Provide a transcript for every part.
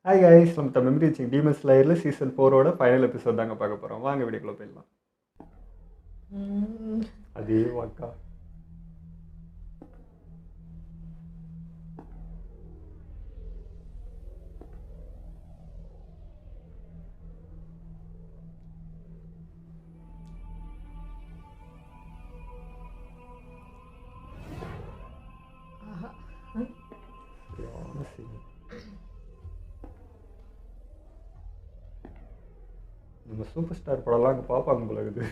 Hi guys, நம்ம memory வச்சிங் demon ஸ்லேயரில் சீசன் 4ஓட ஃபைனல் எபிசோட் தாங்க பார்க்க போகிறோம். வாங்க வீடியோக்குள்ள போயிடலாம். அதே வாக்கா நம்ம சூப்பர் ஸ்டார் படம்லாம் அங்கே பார்ப்பாங்க போல இருக்குது.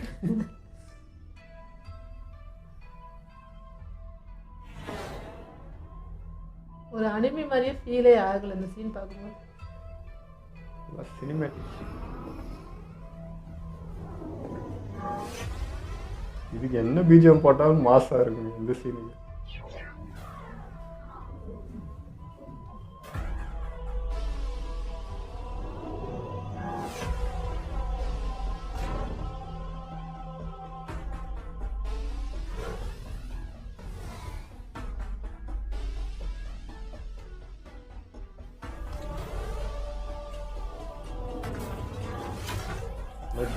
ஒரு அனிமி மாதிரியே ஃபீலே ஆகல இந்த சீன் பார்க்கும்போது. சினிமேட்டிக். இதுக்கு என்ன பிஜிஎம் போட்டாலும் மாசா இருக்கும் இந்த சீனுக்கு.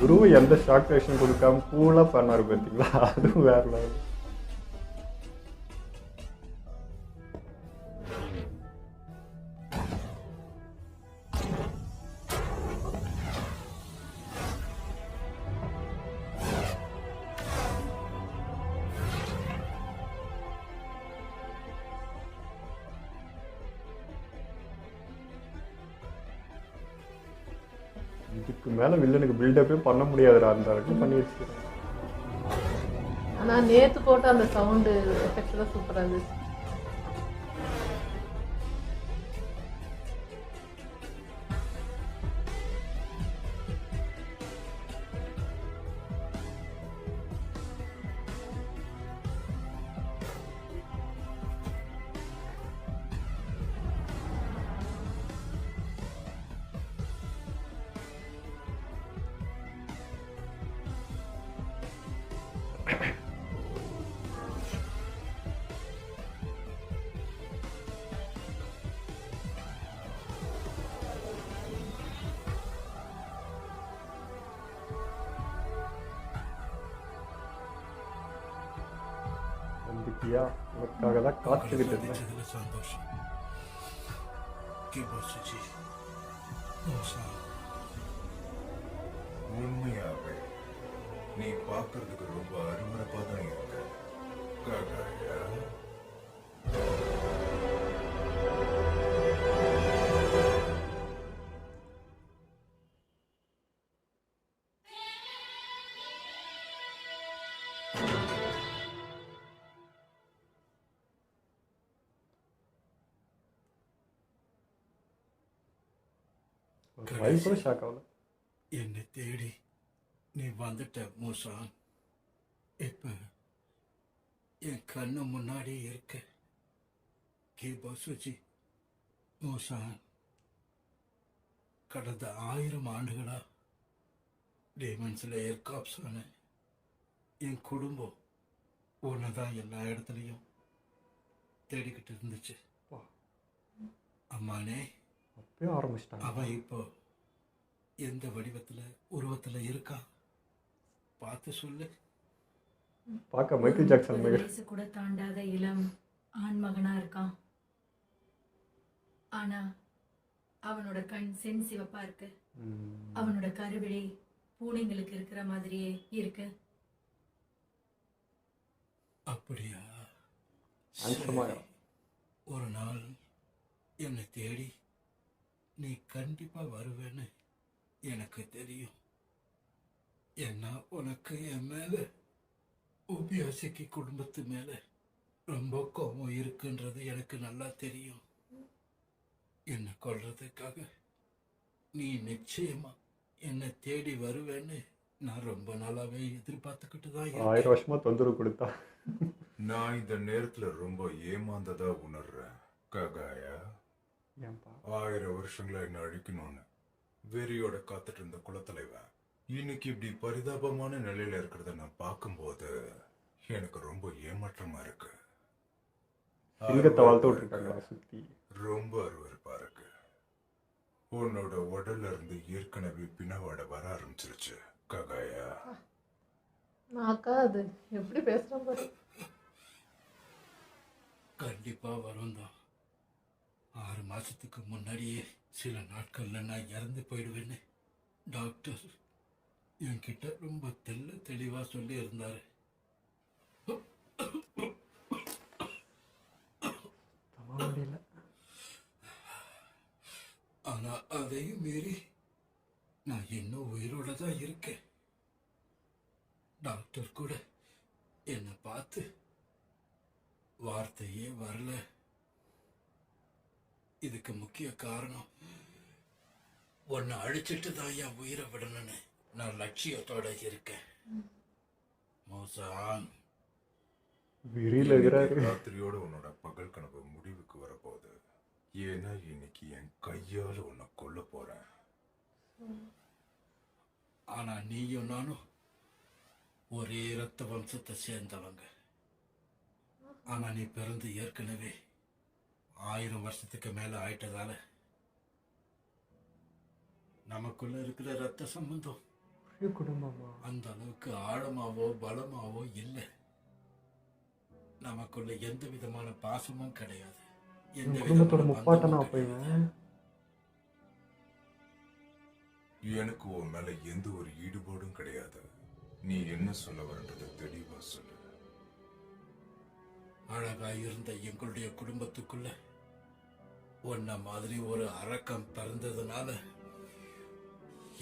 குருவை எந்த ஷாக் ஆக்ஷன் கொடுக்காம கூலாக பண்ணாரு பார்த்தீங்களா? அதுவும் வேற லெவல். இதுக்கு மேல வில்லனுக்கு பில்டப்பே பண்ண முடியாதுடா, அந்த அளவுக்கு பண்ணி வச்சுக்கிறேன். ஆனா நேத்து போட்ட அந்த சவுண்டு எஃபெக்ட் தான் சூப்பரா இருந்துச்சு. வந்துட்டியா? உனக்காக தான் காத்துக்கிட்டு இருந்தேன். சந்தோஷம். உண்மையாவே நீ பார்க்கறதுக்கு ரொம்ப அருவருப்பா தான் இருக்க. காகாயா, வைஃப் கூட ஷாக் ஆகல. என்னை தேடி நீ வந்துட்ட மூசான். இப்ப என் கண்ணு முன்னாடி இருக்க கீபாசுஜி. மூசான், கடந்த 1000 ஆண்டுகளா டீமன்ஸ்ல ஏற்காப்ஸான என் குடும்பம் ஒன்னதான் எல்லா இடத்துலையும் தேடிக்கிட்டு இருந்துச்சு. அம்மானே, அப்பயே ஆரம்பிச்சிட்டாங்க. அவன் இப்போ எந்த வடிவத்துல உருவத்துல இருக்கா பார்த்து சொல்லு. பார்க்க மைக்கேல் ஜாக்சன் மாதிரி. வயசு கூட தாண்டாத இளம் ஆண் மகனா இருக்கான். ஆனா அவனோட கண் சென்சிவப்பா இருக்கு. அவனோட கருவிழி பூனைங்களுக்கு இருக்கிற மாதிரியே இருக்கு. அப்படியா? அம்சமா. ஒரு நாள் என்னை தேடி நீ கண்டிப்பா வருவேன்னு எனக்கு தெரியும். ஏன்னா உனக்கு என் மேல உபியாசிக்கு குடும்பத்து மேல ரொம்ப கோபம் இருக்குன்றது எனக்கு நல்லா தெரியும். என்னை கொல்றதுக்காக நீ நிச்சயமா என்னை தேடி வருவேன்னு நான் ரொம்ப நாளாவே எதிர்பார்த்துக்கிட்டு தான் 1000 வருஷமா தொந்தரவு கொடுத்தா. நான் இந்த நேரத்துல ரொம்ப ஏமாந்ததா உணர்றேன். காகாயா, 1000 வருஷங்களா என்ன அழிக்கணும்னு வெறியோட காத்துட்டு இருந்த குலத்தலைவன் இன்னைக்கு இப்படி பரிதாபமான நிலையில இருக்கிறத நான் பார்க்கும்போது எனக்கு ரொம்ப ஏமாற்றமா இருக்கு. சிங்கத்தை வளர்த்து விட்டுருக்காங்க சுத்தி. ரொம்ப அருவருப்பா இருக்கு. உன்னோட உடல்ல இருந்து ஏற்கனவே பிணவாட வர ஆரம்பிச்சிருச்சு ககாயா. நான் அக்கா அது எப்படி பேசுகிறேன் பாரு. கண்டிப்பா வரும் தான். 6 மாசத்துக்கு முன்னாடியே சில நாட்கள்ல நான் இறந்து போயிடுவேன்னு டாக்டர் என்கிட்ட ரொம்ப தெளிவா சொல்லி இருந்தாரு. முடியல. ஆனா அதையும் மீறி நான் இன்னும் உயிரோட தான் இருக்கேன். டாக்டர் கூட என்னை பார்த்து வார்த்தையே வரல. இதுக்கு முக்கிய காரணம் உன்னை அழிச்சிட்டு தான் என் உயிரை விடணும்னு நான் லட்சியத்தோட இருக்கேன். மோசான், விரியில இருக்கிறாரு. ராத்திரியோட உன்னோட பகல் கனவு முடிவுக்கு வரப்போகுது. ஏன்னா இன்னைக்கு என் கையால உன்னை கொல்ல போறேன். ஆனா நீயும் நானும் ஒரே இரத்த வம்சத்தை சேர்ந்தவங்க. ஆனா நீ பிறந்து ஏற்கனவே 1000 வருஷத்துக்கு மேல ஆயிட்டதால நமக்குள்ள இருக்கிற ரத்த சம்பந்தம் ஒரே குடும்பமா? அந்த அளவுக்கு ஆழமாவோ பலமாவோ இல்லை. நமக்குள்ள எந்த விதமான பாசமும் கிடையாது. எந்த குடும்பத்தோட விதமான முப்பாட்டனா பந்தமும் கிடையாது. எனக்கு உன் மேல எந்த ஒரு ஈடுபாடும் கிடையாது. நீ என்ன சொல்ல வரன்றதை தெளிவா சொல்லு. அழகா இருந்த எங்களுடைய குடும்பத்துக்குள்ள உன்ன மாதிரி ஒரு அரக்கம் பிறந்ததுனால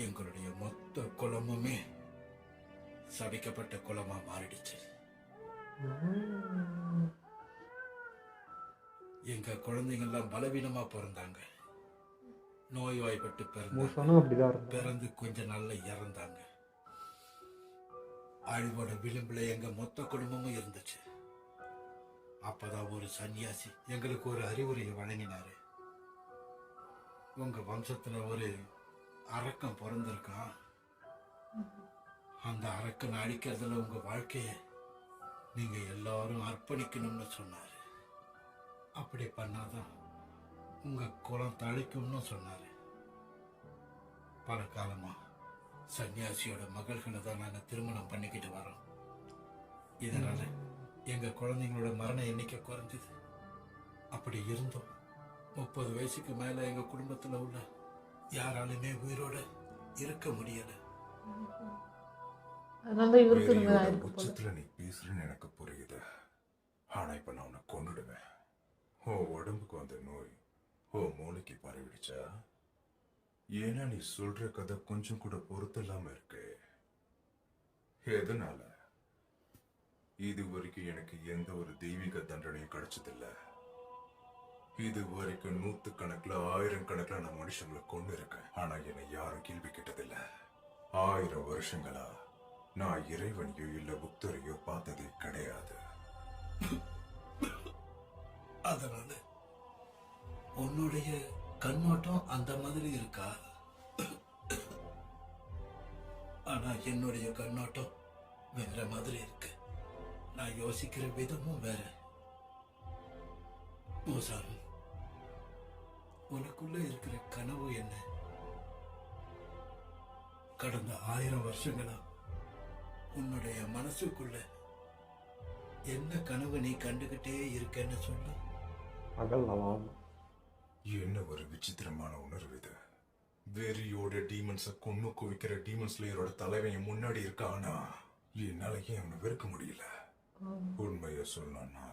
எங்களுடைய மொத்த குலமுமே சபிக்கப்பட்ட குலமா மாறிடுச்சு. எங்க குழந்தைங்கெல்லாம் பலவீனமா பிறந்தாங்க. நோய்வாய்ப்பட்டு பிறந்து கொஞ்ச நாள்ல இறந்தாங்க. அழிவோட விளிம்புல எங்க மொத்த குடும்பமும் இருந்துச்சு. அப்பதான் ஒரு சன்னியாசி எங்களுக்கு ஒரு அறிவுரையை வழங்கினாரு. உங்க வம்சத்துல ஒரு அரக்கன் பிறந்திருக்கான். அந்த அரக்கனை அழிக்கிறதுல உங்க வாழ்க்கைய நீங்க எல்லாரும் அர்ப்பணிக்கணும்னு சொன்னாரு. அப்படி பண்ணாதான் உங்க குலம் தழைக்கும்னு சொன்னாரு. பல காலமா சன்னியாசியோட மகள்களை தான் நாங்க திருமணம் பண்ணிக்கிட்டு வரோம். இதனால எங்க குழந்தைங்களோட மரண எண்ணிக்கை குறைஞ்சது. அப்படி இருந்தோம் 30 வயசுக்கு மேல எங்க குடும்பத்துல உள்ள யாராலுமே உயிரோட இருக்க முடியல. அதனால இவருக்கு இந்த மாதிரி ஆயிருக்கு போல. உச்சத்துல நீ பேசுறேன்னு எனக்கு புரியுது. ஆனா இப்ப நான் உன்னை கொண்டுடுவேன். ஓ உடம்புக்கு வந்த நோய் ஓ மூளைக்கு பரவிடுச்சா? ஏன்னா நீ சொல்ற கதை கொஞ்சம் கூட பொறுத்து இல்லாம இருக்கு. எதனால? இது வரைக்கும் எனக்கு எந்த ஒரு தெய்வீக தண்டனையும் கிடைச்சதில்ல. இது வரைக்கும் 100 கணக்குல 1000 கணக்குல நான் மனுஷங்களை கொண்டு இருக்கேன். ஆனா என்னை யாரும் கேள்வி கேட்டதில்ல. 1000 வருஷங்களா நான் இறைவனையோ இல்ல புக்தரையோ பார்த்ததே கிடையாது. அதனால உன்னுடைய கண்ணோட்டம் அந்த மாதிரி இருக்கா? ஆனா என்னுடைய கண்ணோட்டம் வேற மாதிரி இருக்கு. நான் யோசிக்கிற விதமும் வேற. மோசான், உனக்குள்ள இருக்கிற கனவு என்ன? கடந்த 1000 வருஷங்களா உன்னுடைய மனசுக்குள்ள என்ன கனவு நீ கண்டுகிட்டே இருக்கன்னு சொல்லு. என்ன ஒரு விசித்திரமான உணர்வு இது. வெறியோட டீமன்ஸ கொன்னு குவிக்கிற டீமன் ஸ்லேயரோட தலைவன் முன்னாடி இருக்கானா என்னால ஏன் அவனை வெறுக்க முடியல. உண்மைய சொன்னா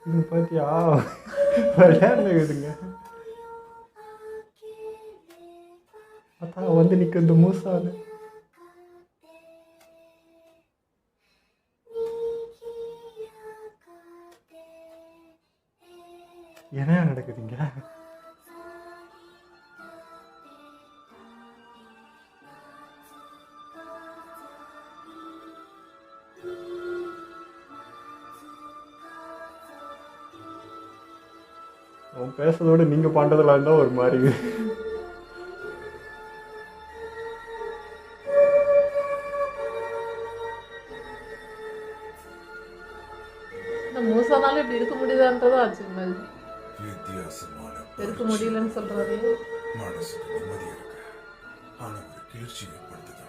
இது பாத்தியா விளையாடுங்க. அதான் வந்து நிக்க இந்த மூசான்னு. என்ன நடக்குதுங்க? அவன் பேசுறதோட நீங்க பண்றதுல இருந்தா ஒரு மாதிரி. இந்த மூசா சொன்னாலும் இப்படி இருக்க முடியுதான்றதும் ஆச்சரியமா இருக்கு. வித்தியாசமான இருக்க பரீட்சை. முடியலன்னு சொல்றாரு. மனசுக்கு நிம்மதி இருக்கு, ஆனா ஒரு கிளர்ச்சி ஏற்படுத்துது.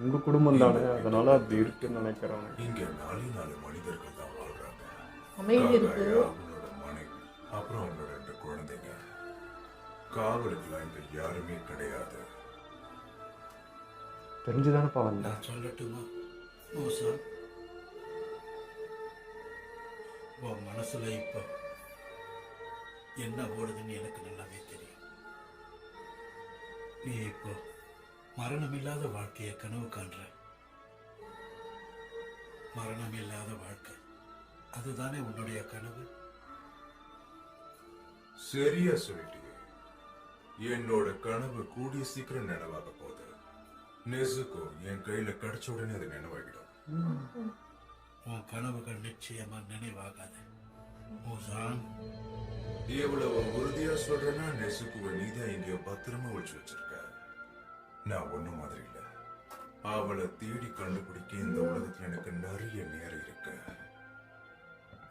உங்க குடும்பம் தானே, அதனால அப்படி இருக்குன்னு நினைக்கிறேன். இங்க 4 மனிதர்கள் தான் வாழ்றாங்க. அமைதி இருக்கு. காகாயா, அவனோட மனைவி, அப்புறம் அவனோட 2 குழந்தைங்க. காவலுக்குலாம் இங்க யாருமே கிடையாது. தெரிஞ்சுதானப்பா வந்தேன். நான் சொல்லட்டுமா மோசா? உன் மனசுல இப்ப என்ன ஓடுதுன்னு எனக்கு நல்லாவே தெரியும். நீ இப்போ மரணமில்லாத வாழ்க்கையை கனவு காண்ற. மரணமில்லாத வாழ்க்கை, அதுதானே உன்னுடைய கனவு? சரியா சொல்லிட்டீங்க. என்னோட கனவு கூடிய சீக்கிரம் நினைவாக போகுது. நெசுக்கோ என் கையில கிடைச்ச உடனே அது நினைவாகிடும். உன் கனவுகள் நிச்சயமா நினைவாகாது மோசான். எவ்வளவு உறுதியா சொல்றேன்னா நெசுக்குவை நீதான் எங்கேயோ பத்திரமா ஒழிச்சு வச்சிருக்க. நான் ஒண்ணு மாதிரி இல்ல. அவளை தேடி கண்டுபிடிக்க இந்த உலகத்துல எனக்கு நிறைய நேரம் இருக்கு.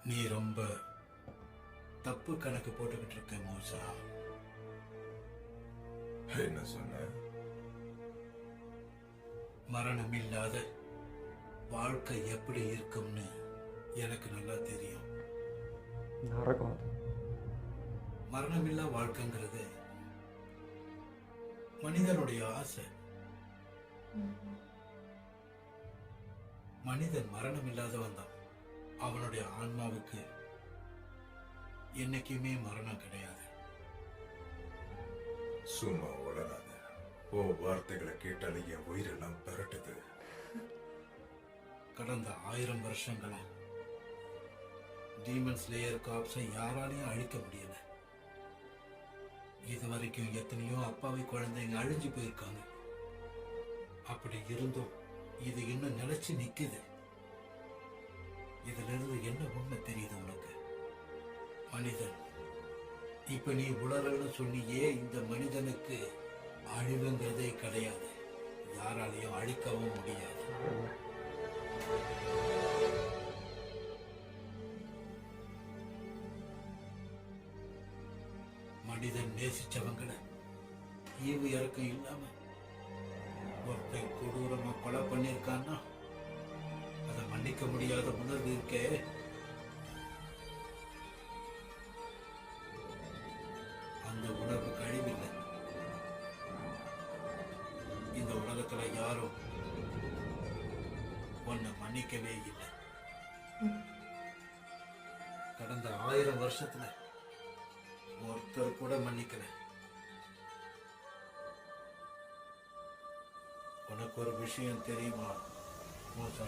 நீ ரொம்ப தப்பு கணக்கு போட்டுக்கிட்டு இருக்க மோசா. என்ன சொன்ன? மரணம் இல்லாத வாழ்க்கை எப்படி இருக்கும்னு எனக்கு நல்லா தெரியும். நரகம் அது. மரணமில்லா வாழ்க்கைங்கிறது மனிதனுடைய ஆசை. மனிதன் மரணம் இல்லாதவன் தான். அவனுடைய ஆன்மாவுக்கு என்னைக்குமே மரணம் கிடையாது. சும்மா உளராத. ஓ வார்த்தைகளை கேட்டாலே என் உயிரெல்லாம் பெரட்டுது. கடந்த 1000 வருஷங்களா டீமன் ஸ்லேயர் காப்ஸை யாராலையும் அழிக்க முடியல. இது வரைக்கும் எத்தனையோ அப்பாவி குழந்தைங்க அழிஞ்சு போயிருக்காங்க. அப்படி இருந்தும் இது இன்னும் நிலைச்சு நிக்குது. இதுல இருந்து என்ன உண்மை தெரியுது உனக்கு? மனிதன் இப்ப நீ உலகம்னு சொன்னியே, இந்த மனிதனுக்கு அழிவுங்கிறதே கிடையாது. யாராலையும் அழிக்கவும் முடியாது. மனிதன் நேசிச்சவங்களை ஈவு இறக்கம் இல்லாம ஒருத்தன் கொடூரமா கொலை பண்ணியிருக்கான்னா அதை மன்னிக்க முடியாத உணர்வு இருக்கே, அந்த உணர்வு கழிவில்லை. இந்த உலகத்துல யாரும் உன்னை மன்னிக்கவே இல்லை. கடந்த 1000 வருஷத்துல ஒருத்தர் கூட மன்னிக்கல. உனக்கு ஒரு விஷயம் தெரியுமா மோசா?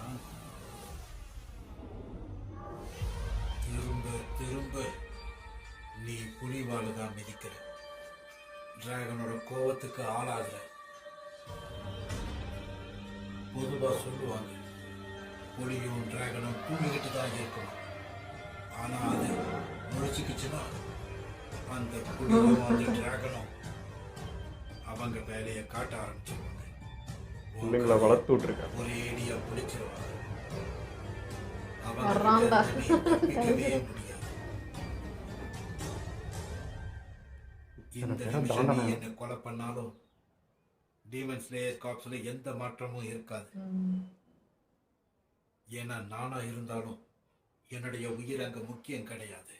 திரும்ப திரும்ப நீ புலிவால தான் மிதிக்கிற. டிராகனோட கோபத்துக்கு ஆளாகிற. பொதுவா சொல்லுவாங்க புலியும் டிராகனும் தூங்கிக்கிட்டு தான் இருக்கணும். ஆனா அது முழிச்சுக்குச்சுன்னா அந்த புலியும் அந்த டிராகனும் அவங்க வேலையை காட்ட ஆரம்பிச்சிருவாங்க. பிள்ளைங்களை வளர்த்து விட்டுருக்காங்க. ஒரே ஏடியா பிடிச்சிருவாங்க. வர்றான்டா. தப்பிக்கவே முடியாது. இந்த நிமிஷம் நீ என்னை கொலை பண்ணாலும் டீமன் ஸ்லேயர் காப்ஸ்ல எந்த மாற்றமும் இருக்காது. ஏன்னா நானா இருந்தாலும் என்னுடைய உயிர் அங்க முக்கியம் கிடையாது.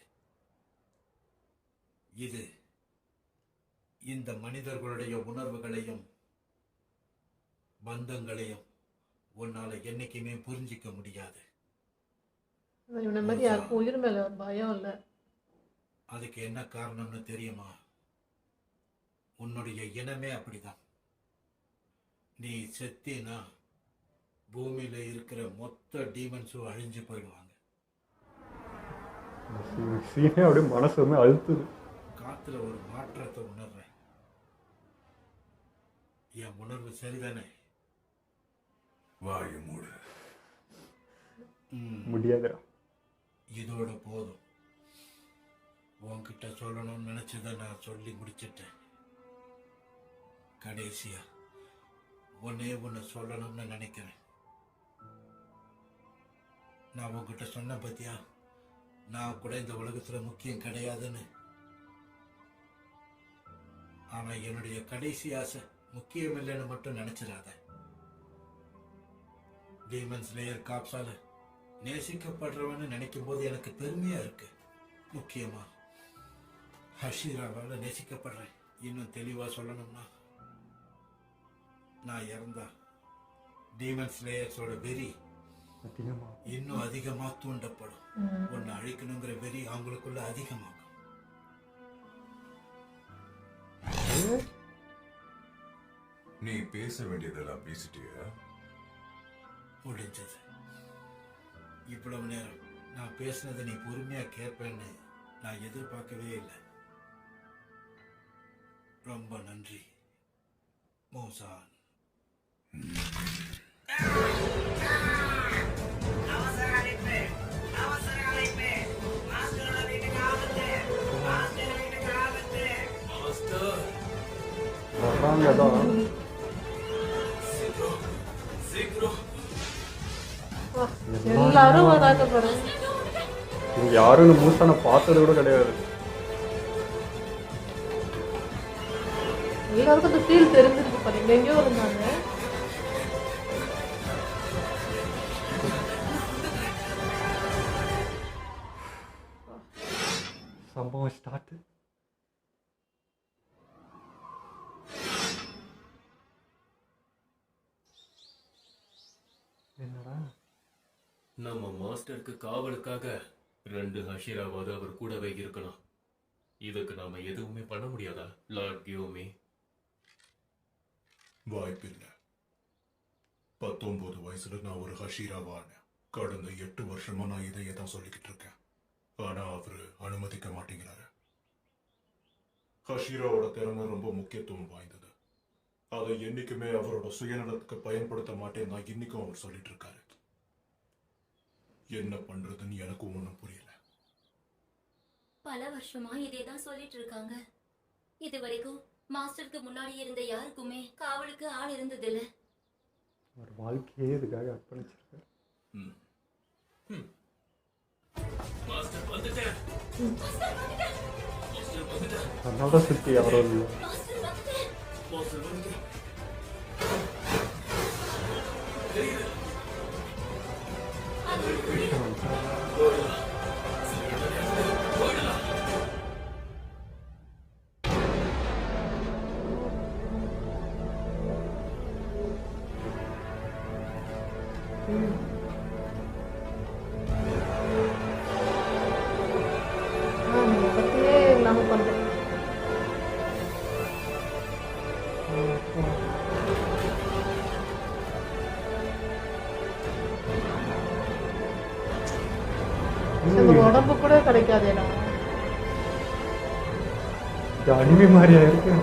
இது இந்த மனிதர்களுடைய உணர்வுகளையும் பந்தங்களையும் உன்னால என்னைக்குமே புரிஞ்சிக்க முடியாது. இவனை மாதிரி யாருக்கும் உயிர் மேல பயம் இல்லை. அதுக்கு என்ன காரணம்னு தெரியுமா? உன்னுடைய இனமே அப்படிதான். நீ செத்தினா பூமியில இருக்கிற மொத்த டீமன்ஸும் அழிஞ்சு போயிடுவாங்க. சீனே அப்படியே மனசுமே அழுத்துது. காத்துல ஒரு மாற்றத்தை உணர்றேன். என் உணர்வு சரிதானே? வாயு மூடு. முடியாதுடா. இதோட போதும். உன்கிட்ட சொல்லணும்னு நினைச்சதை நான் சொல்லி முடிச்சிட்டேன். கடைசியா ஒன்னே ஒன்று சொல்லணும்னு நினைக்கிறேன். நான் உன்கிட்ட சொன்ன பத்தியா, நான் கூட இந்த உலகத்துல முக்கியம் கிடையாதுன்னு. ஆனா என்னுடைய கடைசி ஆசை முக்கியம் இல்லைன்னு மட்டும் நினைச்சிடாத. டீமன் ஸ்லேயர் காப்ஸால நேசிக்கப்படுறவன்னு நினைக்கும் போது எனக்கு பெருமையா இருக்கு. முக்கியமா ஹஷீராவால நேசிக்கப்படுறேன். இன்னும் தெளிவா சொல்லணும்னா, நான் இறந்தா டீமன் ஸ்லேயர்ஸோட வெறி இன்னும் அதிகமா தூண்டப்படும். ஒன்னு அழிக்கணுங்கிற வெறி அவங்களுக்குள்ள அதிகமாகும். நீ பேச வேண்டியதெல்லாம் பேசிட்டியா? முடிஞ்சது. இவ்வளவு நேரம் நான் பேசினதை நீ பொறுமையா கேட்பேன்னு நான் எதிர்பார்க்கவே இல்லை. ரொம்ப நன்றி மோசான். வர்றாங்க தான். எல்லாரும் வராங்க பாருங்க. இங்க யாரும் மூசான பார்த்தது கூட கிடையாது. எல்லாருக்கும் அந்த ஃபீல் தெரிஞ்சிருக்கு பாருங்க. எங்கேயோ இருந்தாங்க. சம்பவம் ஸ்டார்ட். என்னடா நம்ம மாஸ்டருக்கு காவலுக்காக 2 ஹஷீராவாவது அவர் கூடவே இருக்கணும். இதுக்கு நாம எதுவுமே பண்ண முடியாதா லார்ட் கியோமி? வாய்ப்பில்லை. 19 வயசுல நான் ஒரு ஹஷீராவான. கடந்த 8 வருஷமா நான் இதையே தான் சொல்லிக்கிட்டு இருக்கேன். ஆனா அவரு அனுமதிக்க மாட்டேங்கிறாரு. ஹஷீராவோட திறமை ரொம்ப முக்கியத்துவம் வாய்ந்தது. அதை என்னைக்குமே அவரோட சுயநலத்துக்கு பயன்படுத்த மாட்டேன் நான் இன்னைக்கும் அவர் சொல்லிட்டு இருக்காரு. என்ன பண்றதுன்னு எனக்கும் ஒன்றும் புரியல. பல வருஷமா இதேதான் சொல்லிட்டு இருக்காங்க. இது வரைக்கும் மாஸ்டருக்கு முன்னாடி இருந்த யாருக்குமே காவலுக்கு ஆள் இருந்ததில்ல. ஒரு வாழ்க்கையே இதுக்காக அர்ப்பணிச்சிருக்காரு. மாஸ்டர் வந்துட்டேன். மாஸ்டர் வந்துட்டேன். அதனால சுற்றி யாரும் இல்லை. மாஸ்டர் வந்துட்டேன். மாஸ்டர் வந்துட்டேன். தெரியுது. நீங்க பத்தியே இல்லாம பண்றேன். இந்த உடம்பு கூட கிடைக்காதேடா. இது அனிமே மாதிரியா இருக்கு.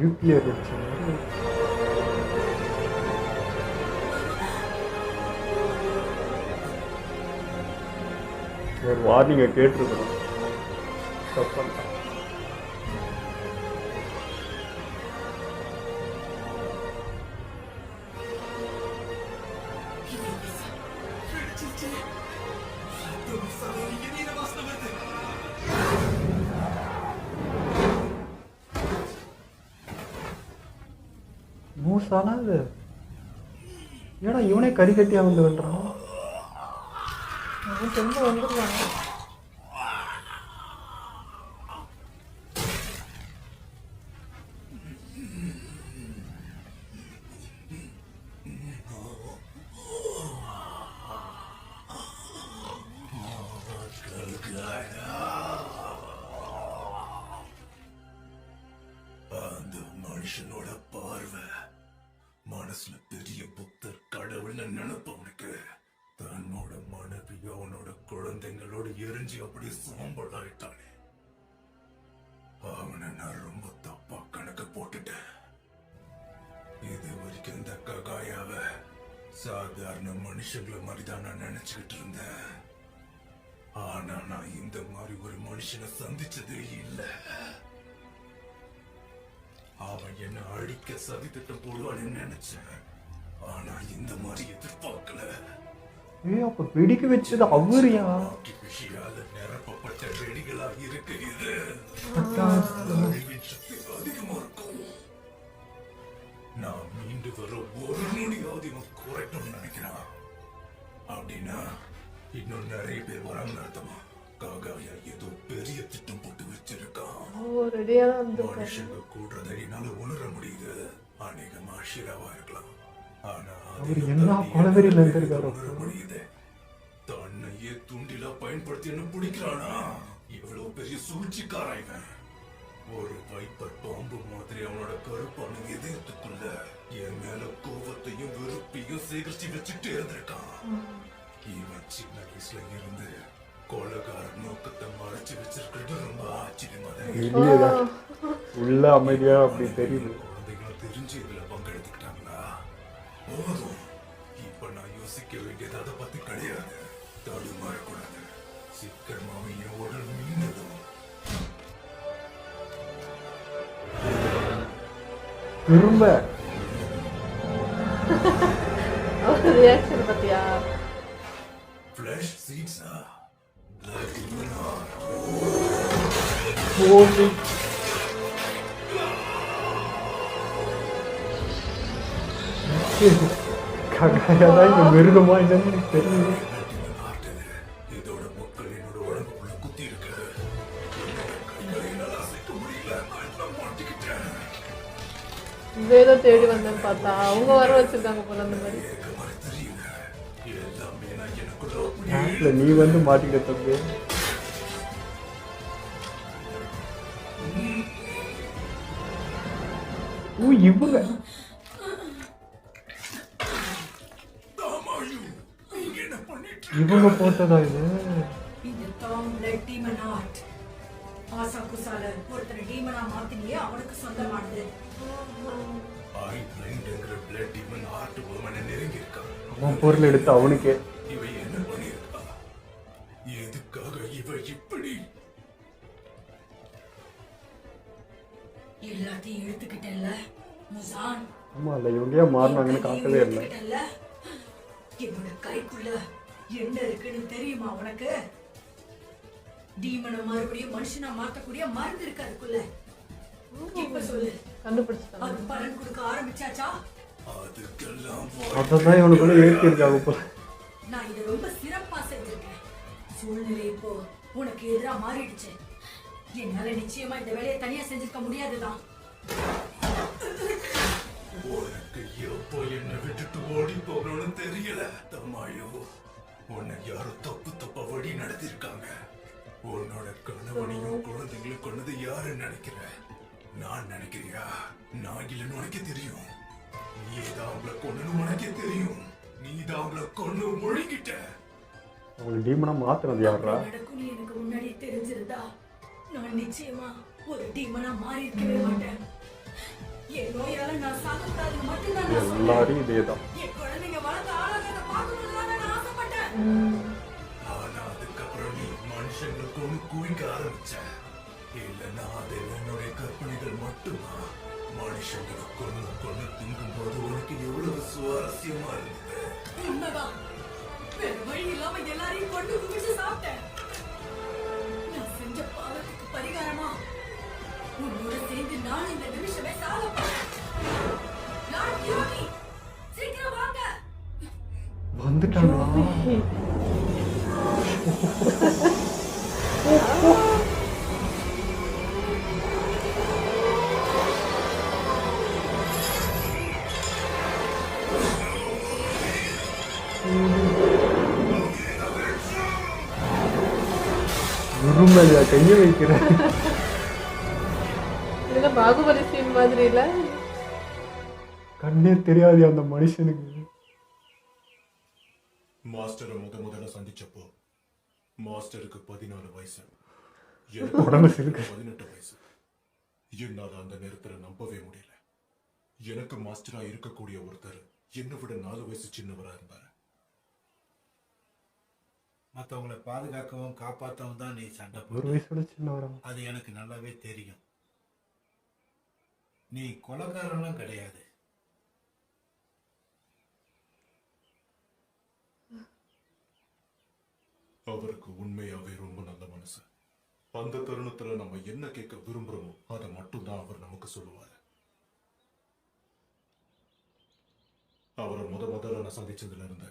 நியூக்ளியர் வச்சு ஒரு வார்னிங்கை கேட்டிருக்கணும். தப்பா மூசானா அது? ஏன்னா இவனே கறி கட்டியா வந்து வென்றான். அவன் திரும்ப வந்துருவாங்க. அந்த மனுஷனோட பார்வை மனசுல பெரிய புத்தர் கடவுள்னு நினைப்பவனுக்கு தன்னோட மனைவி அவனோட குழந்தைங்களோட எரிஞ்சு அப்படியே சாம்பல் ஆயிட்டானே. அவனை நான் ரொம்ப தப்பா கணக்கு போட்டுட்டேன். இது வரைக்கும் இந்த ககாயாவ சாதாரண மனுஷங்கள மாதிரி தான் நான் நினைச்சுக்கிட்டு இருந்தேன். ஆனா நான் இந்த மாதிரி ஒரு மனுஷனை சந்திச்சதே இல்ல. அவன் என்ன அழிக்க சதித்திட்டம் போடுவான்னு நினைச்சேன். ஆனா இந்த மாதிரி எதிர்பார்க்கல. அப்ப வெடிக்க வச்சது அவரியா? விஷயால நிரப்பப்பட்ட வெடிகளா இருக்கு. இது அழிவின் சக்தி அதிகமா இருக்கும். நான் மீண்டு வர ஒரு நொடியாவது இவன் குறைக்கணும்னு நினைக்கிறான். அப்படின்னா இன்னும் நிறைய பேர் வராங்கன்னு அர்த்தமா? காகாயா ஏதோ பெரிய திட்டம் போட்டு வச்சிருக்கான். ரெடியா தான் இருந்திருக்காரு. மனுஷங்க கூடுறதை என்னால உணர முடியுது. அநேகமா ஷிராவா இருக்கலாம். ஆனா அவர் என்ன கொலவெறியில இருந்திருக்காரு? உணர முடியுது. தன்னையே தூண்டிலா பயன்படுத்தி என்ன பிடிக்கிறானா? இவ்வளவு பெரிய சூழ்ச்சிக்காரன் இவன். ஒரு வைப்பர் பாம்பு மாதிரி அவனோட கருப்பான இதயத்துக்குள்ள என் மேல கோபத்தையும் வெறுப்பையும் சேகரிச்சு வச்சுட்டே இருந்திருக்கான். இவன் சின்ன வயசுல இருந்து கொலகார நோக்கத்தை மறைச்சு வச்சிருக்கிறது ரொம்ப ஆச்சரியமா தான் இருக்கு. வெளியேதான் உள்ள அமைதியா அப்படி தெரியுது. குழந்தைகளும் தெரிஞ்சு இதுல பங்கெடுத்துக்கிட்டாங்களா? போதும். இப்ப நான் யோசிக்க வேண்டியது அதை பத்தி கிடையாது. தடுமாறக்கூடாது. சீக்கிரமாவே என் உடல் மீண்டதும் திரும்ப அவர் ரியாக்ஷன் பத்தியா? ஃபிளஷ் சீட்ஸா போது ககாயாதான் இங்க மிருகமா என்னன்னு எனக்கு தெரியுது. இதோட மக்கள் என்னோட உடம்புக்குள்ள குத்தி இருக்கு. கைகளை என்னால அசைக்க முடியல. நான் மாட்டிக்கிட்டேன். இவ ஏதோ தேடி வந்தேன்னு பார்த்தா அவங்க வர வச்சிருக்காங்க போல அந்த மாதிரி. தெரியல. எல்லாமே நான் எனக்குள்ள ஆப்ல நீ வந்து மாட்டிக்கிட்ட தம்பி. இவங்க இவங்க போட்டதா இது? இந்த டாம் பிளட் டீமன் ஆர்ட் ஆசா குசால ஒருத்தர் டீமனா மாத்தினியே அவனுக்கு சொந்தமானது. ஐ பிளைண்ட்ங்கிற பிளட் டீமன் ஆர்ட் உமனை நெருங்கி இருக்கான். அவன் பொருள் எடுத்து அவனுக்கே. இவ என்ன பண்ணிருக்கா? எதுக்காக இவ இப்படி? எல்லாத்தையும் எடுத்துக்கிட்டல்ல முசான். ஆமா இல்ல இவங்க ஏன் மாறினாங்கன்னு காட்டவே இல்லை. என்னோட கைக்குள்ள என்ன இருக்குன்னு தெரியுமா உனக்கு? டீமனை மறுபடியும் மனுஷனா மாத்தக்கூடிய மருந்து இருக்கு அதுக்குள்ள. இப்ப சொல்லு, கண்டுபிடிச்சிட்டாங்க. அது பலன் கொடுக்க ஆரம்பிச்சாச்சா? அதுக்கெல்லாம் அதான் இவனுக்குள்ள ஏற்றி இருக்காங்க போல. நான் இதை ரொம்ப சிறப்பா செஞ்சிருக்கேன். சூழ்நிலை இப்போ உனக்கு எதிரா மாறிடுச்சு. என்னால நிச்சயமா இந்த வேலையை தனியா செஞ்சிருக்க முடியாதுதான். உனக்கு எப்போ என்ன விட்டுட்டு ஓடி போகணும்னு தெரியல தமாயோ. உன்னை யாரும் தப்பு தப்பா வழி நடத்திருக்காங்க. உன்னோட கணவனையும் குழந்தைங்களும் கொண்டது யாரு நினைக்கிற? நான் நினைக்கிறியா? நான் இல்லைன்னு உனக்கே தெரியும். நீதான் அவங்கள கொண்டு உனக்கே தெரியும். நீதான் அவங்கள கொண்டு முழுங்கிட்ட. அவங்க டீமனா மாத்துறது யாரா? நடக்கும் எனக்கு முன்னாடி தெரிஞ்சிருந்தா நான் நிச்சயமா ஒரு டீமனா மாறி இருக்கவே மாட்டேன். என் நோயால நான் சாகக்கூடாது மட்டும்தான் நான் சொன்னேன். எல்லாரும் இதேதான். என் குழந்தைங்க வளர்ந்து ஆளாகிறத பார்க்கணும்னு நான் ஆசைப்பட்டேன். ஆனா அதுக்கப்புறம் நீ மனுஷங்களுக்கு ஒண்ணு குவிக்க ஆரம்பிச்ச. இல்லைன்னா அது என்னுடைய கற்பனைகள் மட்டும்தான். மனுஷங்களை கொண்டு திங்கும் போது உனக்கு எவ்வளவு சுவாரஸ்யமா இருந்தது. உண்மைதான். வேற வழி இல்லாம எல்லாரையும் கொண்டு குவிச்சு சாப்பிட்டேன். நான் செஞ்ச பாவத்துக்கு பரிகாரமா உன்னோட சேர்ந்து நான் இந்த நிமிஷமே சாக போறேன். லார்ட் யோனி, சீக்கிரம் வாங்க. வந்துட்டாங்களா? உருமலையா கைய வைக்கிறேன். இதெல்லாம் பாகுபலி சீன் மாதிரி இல்ல? கண்ணே தெரியாது அந்த மனுஷனுக்கு. மாஸ்டரை முதல்ல சந்திச்சப்போ மாஸ்டருக்கு 14 வயசு. உடம்பு சிறுக்கு. 18 வயசு. என்னால அந்த நேரத்துல நம்பவே முடியல. எனக்கு மாஸ்டரா இருக்கக்கூடிய ஒருத்தர் என்னை விட 4 வயசு சின்னவரா இருந்தாரு. மற்றவங்களை பாதுகாக்கவும் காப்பாற்றவும் தான் நீ சண்டை ஒரு போட்ட. வயசோட சின்னவரா? அது எனக்கு நல்லாவே தெரியும். நீ கொலைகாரன்லாம் கிடையாது. அவருக்கு உண்மையாவே ரொம்ப நல்ல மனசு. அந்த தருணத்துல நம்ம என்ன கேட்க விரும்புறோமோ அதை மட்டும்தான் அவர் நமக்கு சொல்லுவாரு. அவரை முதல்ல நான் சந்திச்சதுல இருந்து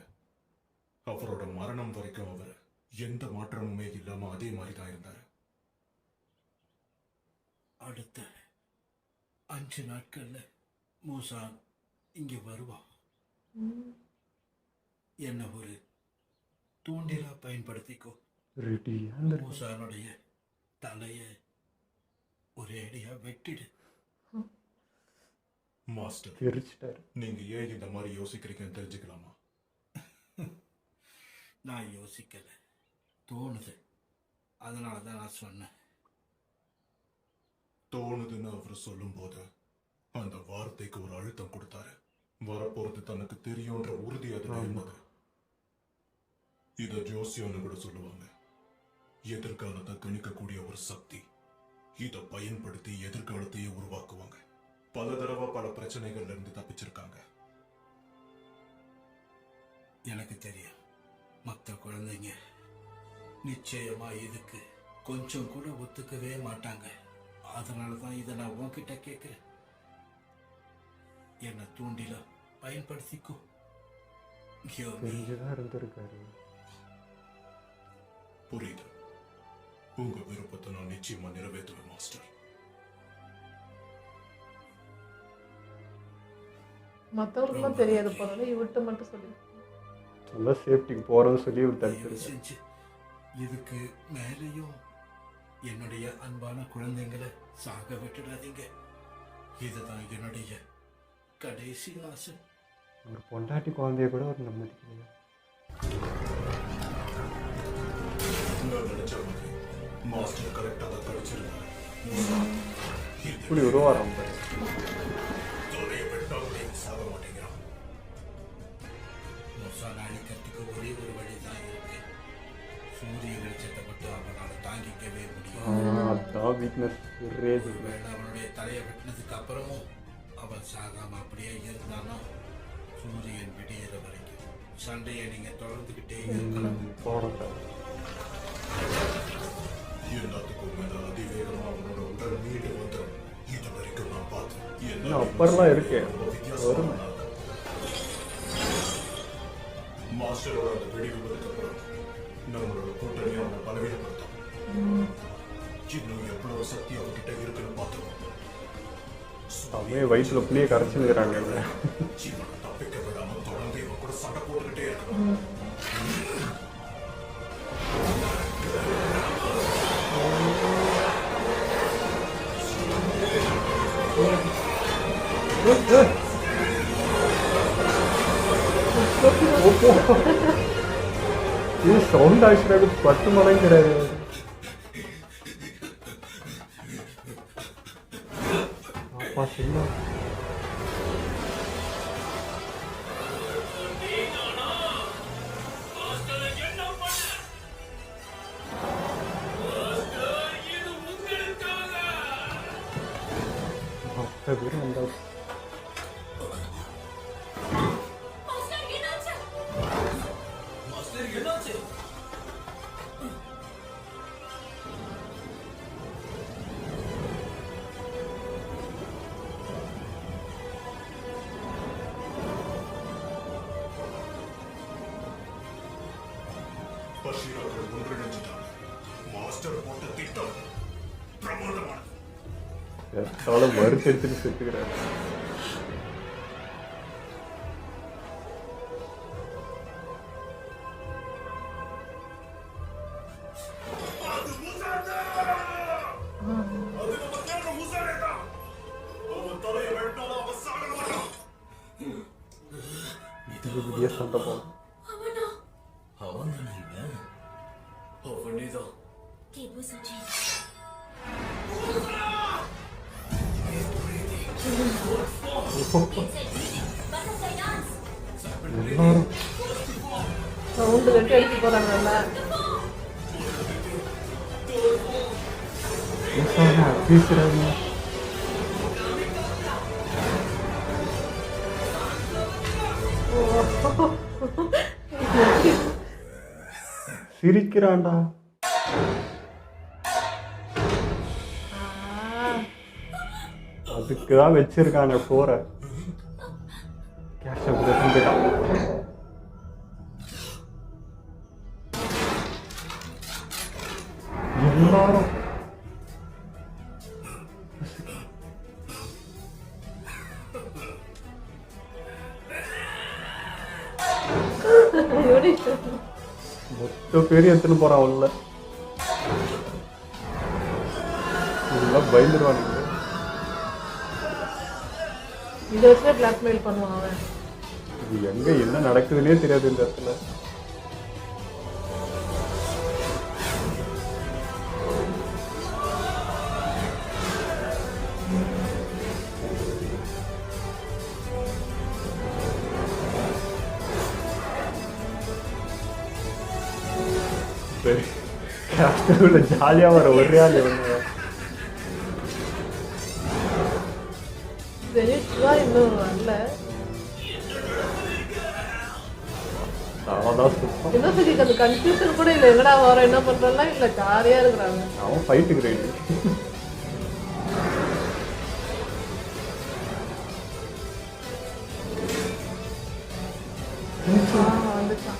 அவரோட மரணம் வரைக்கும் அவர் எந்த மாற்றமுமே இல்லாம அதே மாதிரி தான் இருந்தாரு. அடுத்த 5 நாட்கள்ல மூசா இங்க வருவான். என்ன ஒரு தூண்டிலா பயன்படுத்திக்கோ. ரெடியா இந்த மூசானுடைய தலைய ஒரே அடியா வெட்டிடு. மாஸ்டர், தெரிச்சிட்டாரு. நீங்க ஏன் இந்த மாதிரி யோசிக்கிறீங்கன்னு தெரிஞ்சுக்கலாமா? நான் யோசிக்கல, தோணுது. அதனால தான் நான் சொன்னேன். தோணுதுன்னு அவர் சொல்லும் போது அந்த வார்த்தைக்கு ஒரு அழுத்தம் கொடுத்தாரு. வரப்போறது தனக்கு தெரியும்ன்ற உறுதி அதுல இருந்தது. இத ஜோசியம்னு கூட சொல்லுவாங்க. எதிர்காலத்தை கணிக்கக்கூடிய ஒரு சக்தி. இத பயன்படுத்தி எதிர்காலத்தையே உருவாக்குவாங்க. பல தடவை பல பிரச்சனைகள்ல இருந்து தப்பிச்சிருக்காங்க. எனக்கு தெரியும். மற்ற குழந்தைங்க நிச்சயமா இதுக்கு கொஞ்சம் கூட ஒத்துக்கவே மாட்டாங்க. அதனால தான் இதை நான் உன்கிட்ட கேட்கிறேன். என்ன தூண்டில பயன்படுத்திக்கோ. கியோமி, தெரிஞ்சுதான் இருந்திருக்காரு. புரியுது. உங்க விருப்பத்தை நான் நிச்சயமா நிறைவேற்றுவேன் மாஸ்டர். மற்றவங்களுக்குலாம் தெரியாது போல, இவர்கிட்ட மட்டும் சொல்லி. நல்லா சேஃப்டிக்கு போறோம்னு சொல்லி இவர் தயவு தடுத்துருக்காரு. செஞ்சு இதுக்கு மேலேயும் என்னுடைய அன்பான குழந்தைங்களை சாக விட்டுடாதீங்க. இதுதான் என்னுடைய கடைசி ஆசை. ஒரு பொண்டாட்டி குழந்தைய கூட அவர் நம்பிக்கலையா? நான் நினைச்ச மாதிரி மாஸ்டர் கரெக்டா தான் கழிச்சிருந்தாரு. இப்படி உருவாரம் பாரு. தொலைய வெட்டாமலே சாக மாட்டேங்கிறான். முசானை அழிக்கிறதுக்கு ஒரே ஒரு வழிதான் இருக்கு. சூரிய வெளிச்சத்தை மட்டும் அவனால் தாங்கிக்கவே முடியும். அதான் வீக்னஸ். ரேஜ். ஒருவேளை அவனுடைய தலையை வெட்டினதுக்கு அப்புறமும் அவன் சாகாம அப்படியே இருந்தானா சூரியன் விடியிற வரைக்கும் சண்டையை நீங்க தொடர்ந்துகிட்டே இருக்கலாம். போறேன். எல்லாத்துக்கும் மேல அதிவேகமா அவனோட உடல் மீண்டு வந்துடும். இது வரைக்கும் நான் பார்த்தேன். இன்னும் அப்பர்லாம் இருக்கு. வித்தியாசமா மாஸ்டரோட அந்த வெடி விபத்துக்கு அப்புறம் நம்மளோட கூட்டணியை அவனை பலவீனப்படுத்தும். இன்னும் எவ்வளவு சக்தி அவன்கிட்ட இருக்குன்னு பார்த்துக்கோ. அம்மையை வயிற்றுல புளிய கரைச்சுக்கிறாங்க. இவனை தப்பிக்க விடாம தொடர்ந்து இவன் கூட சண்டை போட்டுக்கிட்டே இருக்கான். இது சவுண்ட் ஆக்சுவலாக 10 மடங்கு கிடையாது. அப்பா சின்ன பேர் வந்தாச்சு. பஷீராக்கள் ஒன்றிணைஞ்சிட்டாங்க. மாஸ்டர் போட்ட திட்டம் பிரமாதமானது. மறுத்தெடுத்துட்டு செத்துக்கிறாரு. இது சண்டை போகும். அவன் தானே இவன்? அவனேதான். கேபு சுஜி எல்லாரும் சவுண்டு கட்டி அடிக்க போறாங்கல்ல. பேசுறாங்க. சிரிக்கிறான்டா. அதுக்கு தான் வச்சிருக்காங்க போற கேஷ் போயிட்டான். எல்லாரும் மொத்த பேர் எடுத்துன்னு போறான் உள்ள. இதெல்லாம் பயந்துருவானுங்க. இதை வச்சு பிளாக்மெயில் பண்ணுவான் அவன். இது எங்க என்ன நடக்குதுன்னே தெரியாது இந்த இடத்துல. சரி ஜாலியா வர ஒரே ஆள் ஒண்ணு. ஜெயிச்சுவா இன்னும் வரல. அவதான் சுத்தம். இன்னும் சரி அந்த கன்ஃபியூஷன் கூட இல்லை. எங்கடா வரோம் என்ன பண்றோம்லாம் இல்லை, ஜாலியா இருக்கிறாங்க. அவன் ஃபைட்டுக்கு ரெடி. வந்துட்டான்.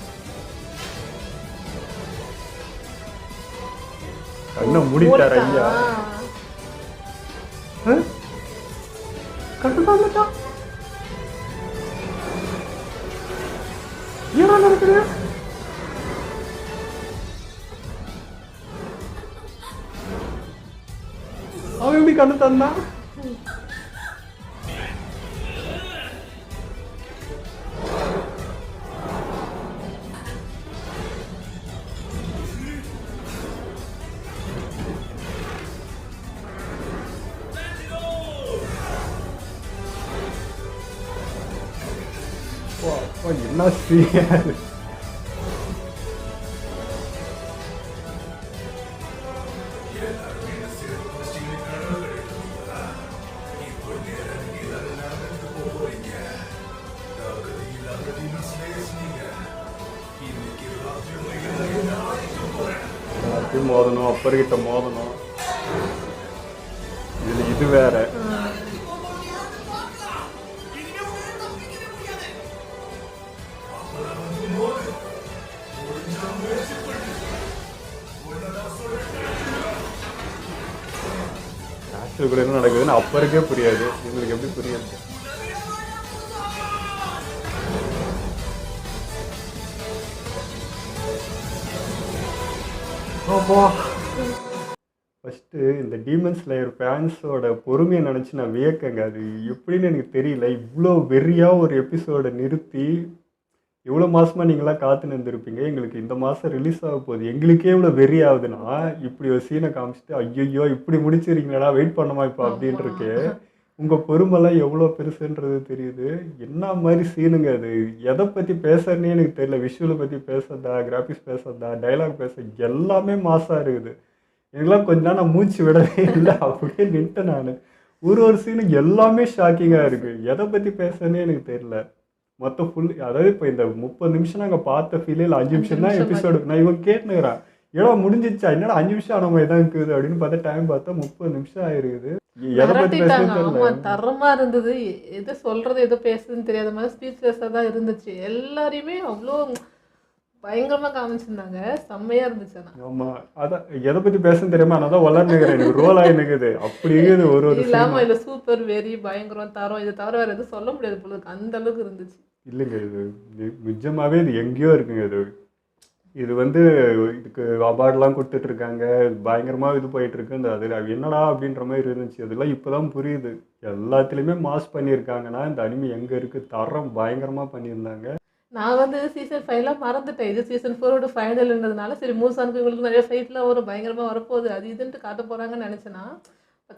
கண்ணை மூடிட்டார் ஐயா. கட்டுதான் வந்துட்டான். ஏன்னா நடக்குது? அவன் எப்படி கண்ணு தந்தான்? என்ன செய்யாது? எல்லாத்தையும் மோதணும், அப்பர்கிட்ட மோதணும். இதுல இது வேற. கூட என்ன நடக்குதுன்னு அப்பருக்கே புரியாது. உங்களுக்கு எப்படி புரியாது? ஃபஸ்ட்டு இந்த டீமன் ஸ்லேயர் ஃபேன்ஸோட பொறுமையை நினச்சி நான் வியக்கங்க. அது எப்படின்னு எனக்கு தெரியல. இவ்வளோ வெறியாக ஒரு எபிசோடை நிறுத்தி இவ்வளோ மாதமாக நீங்களாம் காத்துன்னு இருந்திருப்பீங்க. எங்களுக்கு இந்த மாதம் ரிலீஸ் ஆக போகுது. எங்களுக்கே இவ்வளோ வெறி ஆகுதுன்னா இப்படி ஒரு சீனை காமிச்சிட்டு ஐயோ இப்படி முடிச்சிருக்கீங்களா, வெயிட் பண்ணுமா இப்போ அப்படின்ட்டுருக்கு. உங்கள் பொறுமெல்லாம் எவ்வளோ பெருசுன்றது தெரியுது. என்ன மாதிரி சீனுங்க அது. எதை பற்றி பேசுறதுனே எனக்கு தெரியல. விஷுவலை பற்றி பேசுறதா, கிராஃபிக்ஸ் பேசுறதா, டைலாக் பேச எல்லாமே மாசாக இருக்குது. எனக்குலாம் கொஞ்ச நாள் நான் மூச்சு விடவே இல்லை. அப்படியே நின்ட்டேன் நான். ஒரு சீனுக்கு எல்லாமே ஷாக்கிங்காக இருக்குது. எதை பற்றி பேசுறதுனே எனக்கு தெரியல. மொத்தம் ஃபுல் அதாவது இப்போ இந்த 30 நிமிஷம் நாங்கள் பார்த்த ஃபீலே 5 நிமிஷம் தான் எபிசோடு. நான் இவன் கேட்டுனுக்கிறேன் ஏடா முடிஞ்சிச்சா, என்னடா 5 நிமிஷம் ஆன மாதிரி தான் இருக்குது அப்படின்னு பார்த்தா டைம் பார்த்தா 30 நிமிஷம் ஆயிருக்குது. எதை பற்றி பேசுறது தெரியல. தரமா இருந்தது. எது சொல்றது எதோ பேசுறதுன்னு தெரியாத மாதிரி ஸ்பீச்லெஸ்ஸாக தான் இருந்துச்சு. எல்லாரையுமே அவ்வளோ பயங்கரமாக காமிச்சிருந்தாங்க. செம்மையாக இருந்துச்சு. ஆனால் ஆமாம், அதான் எதை பற்றி பேசுன்னு தெரியாமல் நான் தான் வளர்ந்துக்கிறேன். எனக்கு ரோல் ஆகினுக்குது. அப்படி இருக்குது ஒரு இல்லாமல் இல்லை சூப்பர் வெரி பயங்கரம் தரம் இதை தவிர வேறு எதுவும் சொல்ல முடியாது போல அந்த அளவுக்கு இருந்துச்சு. இல்லைங்க, இது நிஜமாகவே இது எங்கேயோ இருக்குங்க. இது வந்து இதுக்கு அவார்டெலாம் கொடுத்துட்ருக்காங்க. பயங்கரமாக இது போயிட்டுருக்கு. இந்த அது என்னடா அப்படின்ற மாதிரி இருந்துச்சு. அதெல்லாம் இப்போ தான் புரியுது. எல்லாத்துலேயுமே மாஸ் பண்ணியிருக்காங்கன்னா இந்த அனிமி எங்கே இருக்குது. தரம் பயங்கரமாக பண்ணியிருந்தாங்க. நான் வந்து சீசன் 5லாம் மறந்துட்டேன். இது சீசன் 4ஓட ஃபைனல்ன்றதுனால சரி மூசானுக்கு இவங்களுக்கு நிறைய ஃபைட்லாம் வரும், பயங்கரமாக வரப்போகுது, அது இதுன்ட்டு காட்ட போகிறாங்கன்னு நினச்சேன்னா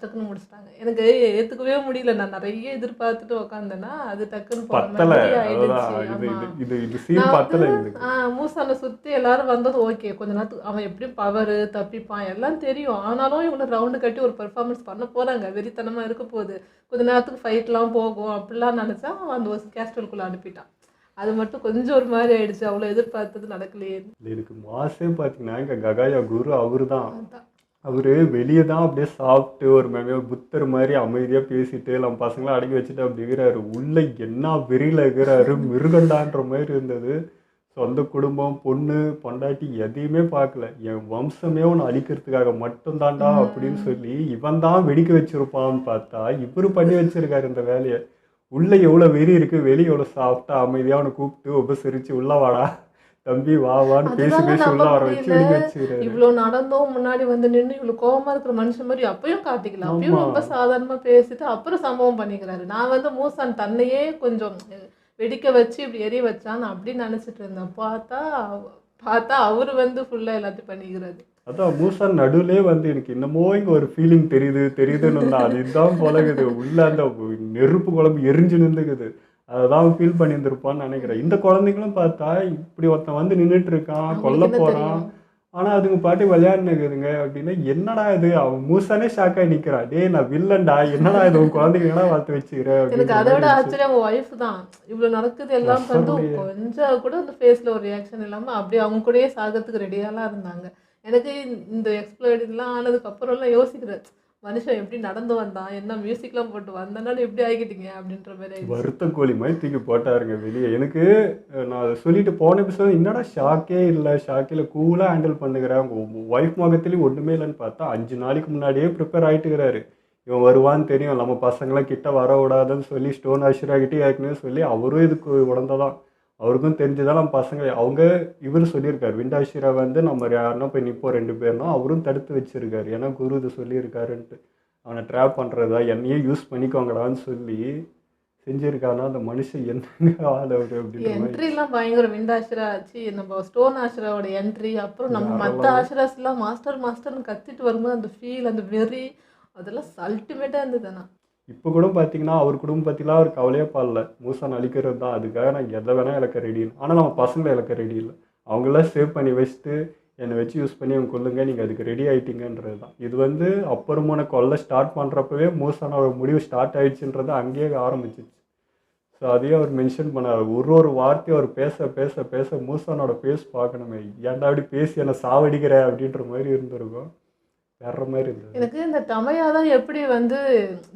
டக்குன்னு முடிச்சிட்டாங்க. எனக்கு ஏற்றுக்கவே முடியல. நான் நிறைய எதிர்பார்த்துட்டு உக்காந்தேன்னா அது டக்குன்னு போன பத்தலை மாதிரி அதுதான் ஆயிடுச்சு. இது ஆமா. இது இது இது சீன் நான் வந்து பத்தலை எங்களுக்கு. மூசானை சுற்றி எல்லாரும் வந்தது ஓகே. கொஞ்ச நேரத்துக்கு அவன் எப்படியும் பவரு தப்பிப்பான் எல்லாம் தெரியும். ஆனாலும் இவங்க ரவுண்டு கட்டி ஒரு பெர்ஃபார்மன்ஸ் பண்ண போகிறாங்க. வெறித்தனமாக இருக்க போகுது. கொஞ்ச நேரத்துக்கு ஃபைட்லாம் போகும் அப்படிலாம் நினச்சா அவன் அந்த ஒரு கேஸ்டலுக்குள்ளே அனுப்பிட்டான். அது மட்டும் கொஞ்சம் ஒரு மாதிரி ஆயிடுச்சு. அவ்வளோ எதிர்பார்த்தது நடக்கலையே. எனக்கு மாசே பார்த்தீங்கன்னா இங்கே ககாயா குரு அவரு தான். அதான். அவர் வெளியே தான் அப்படியே சாப்பிட்டு ஒரு புத்தர் மாதிரி அமைதியாக பேசிட்டு நம்ம பசங்களாம் அடக்கி வச்சுட்டு அப்படி இருக்கிறாரு. உள்ள என்ன வெறியில் இருக்கிறாரு, மிருகண்டான்ற மாதிரி இருந்தது. சொந்த குடும்பம் பொண்ணு பொண்டாட்டி எதையுமே பார்க்கல. என் வம்சமே ஒன்று அழிக்கிறதுக்காக மட்டும்தான்டா அப்படின்னு சொல்லி இவன் தான் வெடிக்க வச்சிருப்பான்னு பார்த்தா இவரு பண்ணி வச்சிருக்காரு இந்த வேலையை. உள்ள எவ்வளோ வெறி இருக்கு, வெளியே எவ்வளோ சாப்பிட்டா அமைதியாக அவனை கூப்பிட்டு உபசரிச்சு உள்ள வாடா தம்பி வா வான்னு பேசி அதுதாங்க பேசி நம்ப உள்ள வர வச்சு முடியல. வெடிக்க வச்சுக்கிறாரு. இவ்வளோ நடந்தோம் முன்னாடி வந்து நின்று இவ்வளோ கோவமா இருக்கிற மனுஷன் மாதிரி அப்பயும் காட்டிக்கல. அப்பயும் ஆமா. ரொம்ப சாதாரணமா பேசிட்டு அப்புறம் சம்பவம் பண்ணிக்கிறாரு. நான் வந்து மூசான் தன்னையே கொஞ்சம் வெடிக்க வச்சு இப்படி எரிய வச்சான்னு அப்படின்னு நினைச்சிட்டு இருந்தேன். பார்த்தா அவரு வந்து ஃபுல்லா எல்லாத்தையும் பண்ணிக்கிறாரு. அதான் மூசான் நடுவுலே வந்து எனக்கு என்னமோ இங்க ஒரு ஃபீலிங் தெரியுதுன்னு இருந்தா அது இதுதான் போலகுது. உள்ள அந்த நெருப்பு குழம்பு எரிஞ்சு நின்றுக்குது. அதான் ஃபீல் பண்ணியிருந்திருப்பான்னு நினைக்கிறேன். இந்த குழந்தைங்களும் பார்த்தா இப்படி ஒருத்தன் வந்து நின்றுட்டு இருக்கான், அவங்களுக்கு கொல்ல என்ன போறான், தெரியும்? ஆனா அதுங்க பாட்டி விளையாடுனுக்குதுங்க அப்படின்னா என்னடா இது. அவன் மூசானே ஷாக்காகி நிக்கிறான். டேய் நான் வில்லன்டா, என்னடா இது உன் குழந்தைங்களா வளர்த்து வச்சுக்கிறேன் எனக்கு அப்படின்ற அதை விட மாதிரி இருந்துச்சு. ஆச்சரியம் அவங்க ஒய்ஃப் தான். இவ்வளவு நடக்குது எல்லாம் வந்து ரசனையே. கொஞ்சம் கூட அந்த ஃபேஸ்ல ஒரு ரியாக்ஷன் இல்லாம அப்படியே அவங்க கூடயே சாகத்துக்கு ரெடியாலாம் இருந்தாங்க. எனக்கு இந்த எக்ஸ்ப்ளோர்ட் இதெல்லாம் ஆனதுக்கு அப்புறம்லாம் யோசிக்கிறேன். மனுஷன் எப்படி நடந்து வந்தான், என்ன மியூசிக்லாம் போட்டு வந்தனால எப்படி ஆகிட்டீங்க அப்படின்ற மாதிரி ஆயிடுச்சு. வருத்த கோழி மாதிரி தூக்கி போட்டாருங்க வெளியே. எனக்கு நான் அதை சொல்லிட்டு போன எபிசோட் என்னடா ஷாக்கே இல்லை கூலாக ஹேண்டில் பண்ணுகிறேன். உங்கள் ஒய்ஃப் முகத்துலேயும் ஒன்றுமே இல்லைன்னு பார்த்தா 5 நாளைக்கு முன்னாடியே ப்ரிப்பேர் ஆகிட்டுக்கிறாரு. இவன் வருவான்னு தெரியும், நம்ம பசங்களாம் கிட்ட வர விடாதுன்னு சொல்லி ஸ்டோன் ஆசிராகிட்டே ஏற்கனவே சொல்லி அவரும் இதுக்கு உடந்ததான். அவருக்கும் தெரிஞ்சுதான் நம்ம பசங்க இவர் சொல்லியிருக்காரு விண்டாஷிரா வந்து நம்ம யாருன்னா போய் நிற்போம் 2 பேர்னா அவரும் தடுத்து வச்சிருக்காரு. ஏன்னா குரு இது சொல்லியிருக்காருன்ட்டு அவனை ட்ராப் பண்ணுறதா என்னையே யூஸ் பண்ணிக்கோங்கடான்னு சொல்லி செஞ்சுருக்கானா அந்த மனுஷன் என்னங்க ஆள் அவரு அப்படின்ற மாதிரி. என்ட்ரிலாம் பயங்கர விண்ட் ஆஷரா ஆச்சு. நம்ம ஸ்டோன் ஆஷராவோட என்ட்ரி அப்புறம் நம்ம மற்ற ஆஷராஸ்லாம் மாஸ்டர்னு கத்திட்டு வரும்போது அந்த ஃபீல் அந்த வெறி அதெல்லாம் அல்டிமேட்டாக இருந்தது. ஆனால் இப்போ கூட பார்த்தீங்கன்னா அவர் குடும்பம் பற்றிலாம் அவர் கவலையே பாடல. மூசான் அழிக்கிறது தான், அதுக்காக நான் எதை வேணால் இழக்க ரெடின்னு. ஆனால் நம்ம பசங்களை இழக்க ரெடி இல்லை. அவங்களாம் சேவ் பண்ணி வச்சுட்டு என்னை வச்சு யூஸ் பண்ணி அவங்க கொல்லுங்க, நீங்கள் அதுக்கு ரெடி ஆகிட்டீங்கன்றது தான். இது வந்து அப்புறமான கொல்ல ஸ்டார்ட் பண்ணுறப்பவே மூசானோட முடிவு ஸ்டார்ட் ஆகிடுச்சுன்றது அங்கேயே ஆரம்பிச்சிச்சு. ஸோ அதையும் அவர் மென்ஷன் பண்ணார். ஒரு வார்த்தையும் அவர் பேச மூசானோட பேஸ் பார்க்கணுமே, ஏன்டா அப்படி பேசி என்னை சாவடிக்கிற அப்படின்ற மாதிரி இருந்திருக்கும். வேற மாதிரி இருந்தது. எனக்கு இந்த டமையா தான் எப்படி வந்து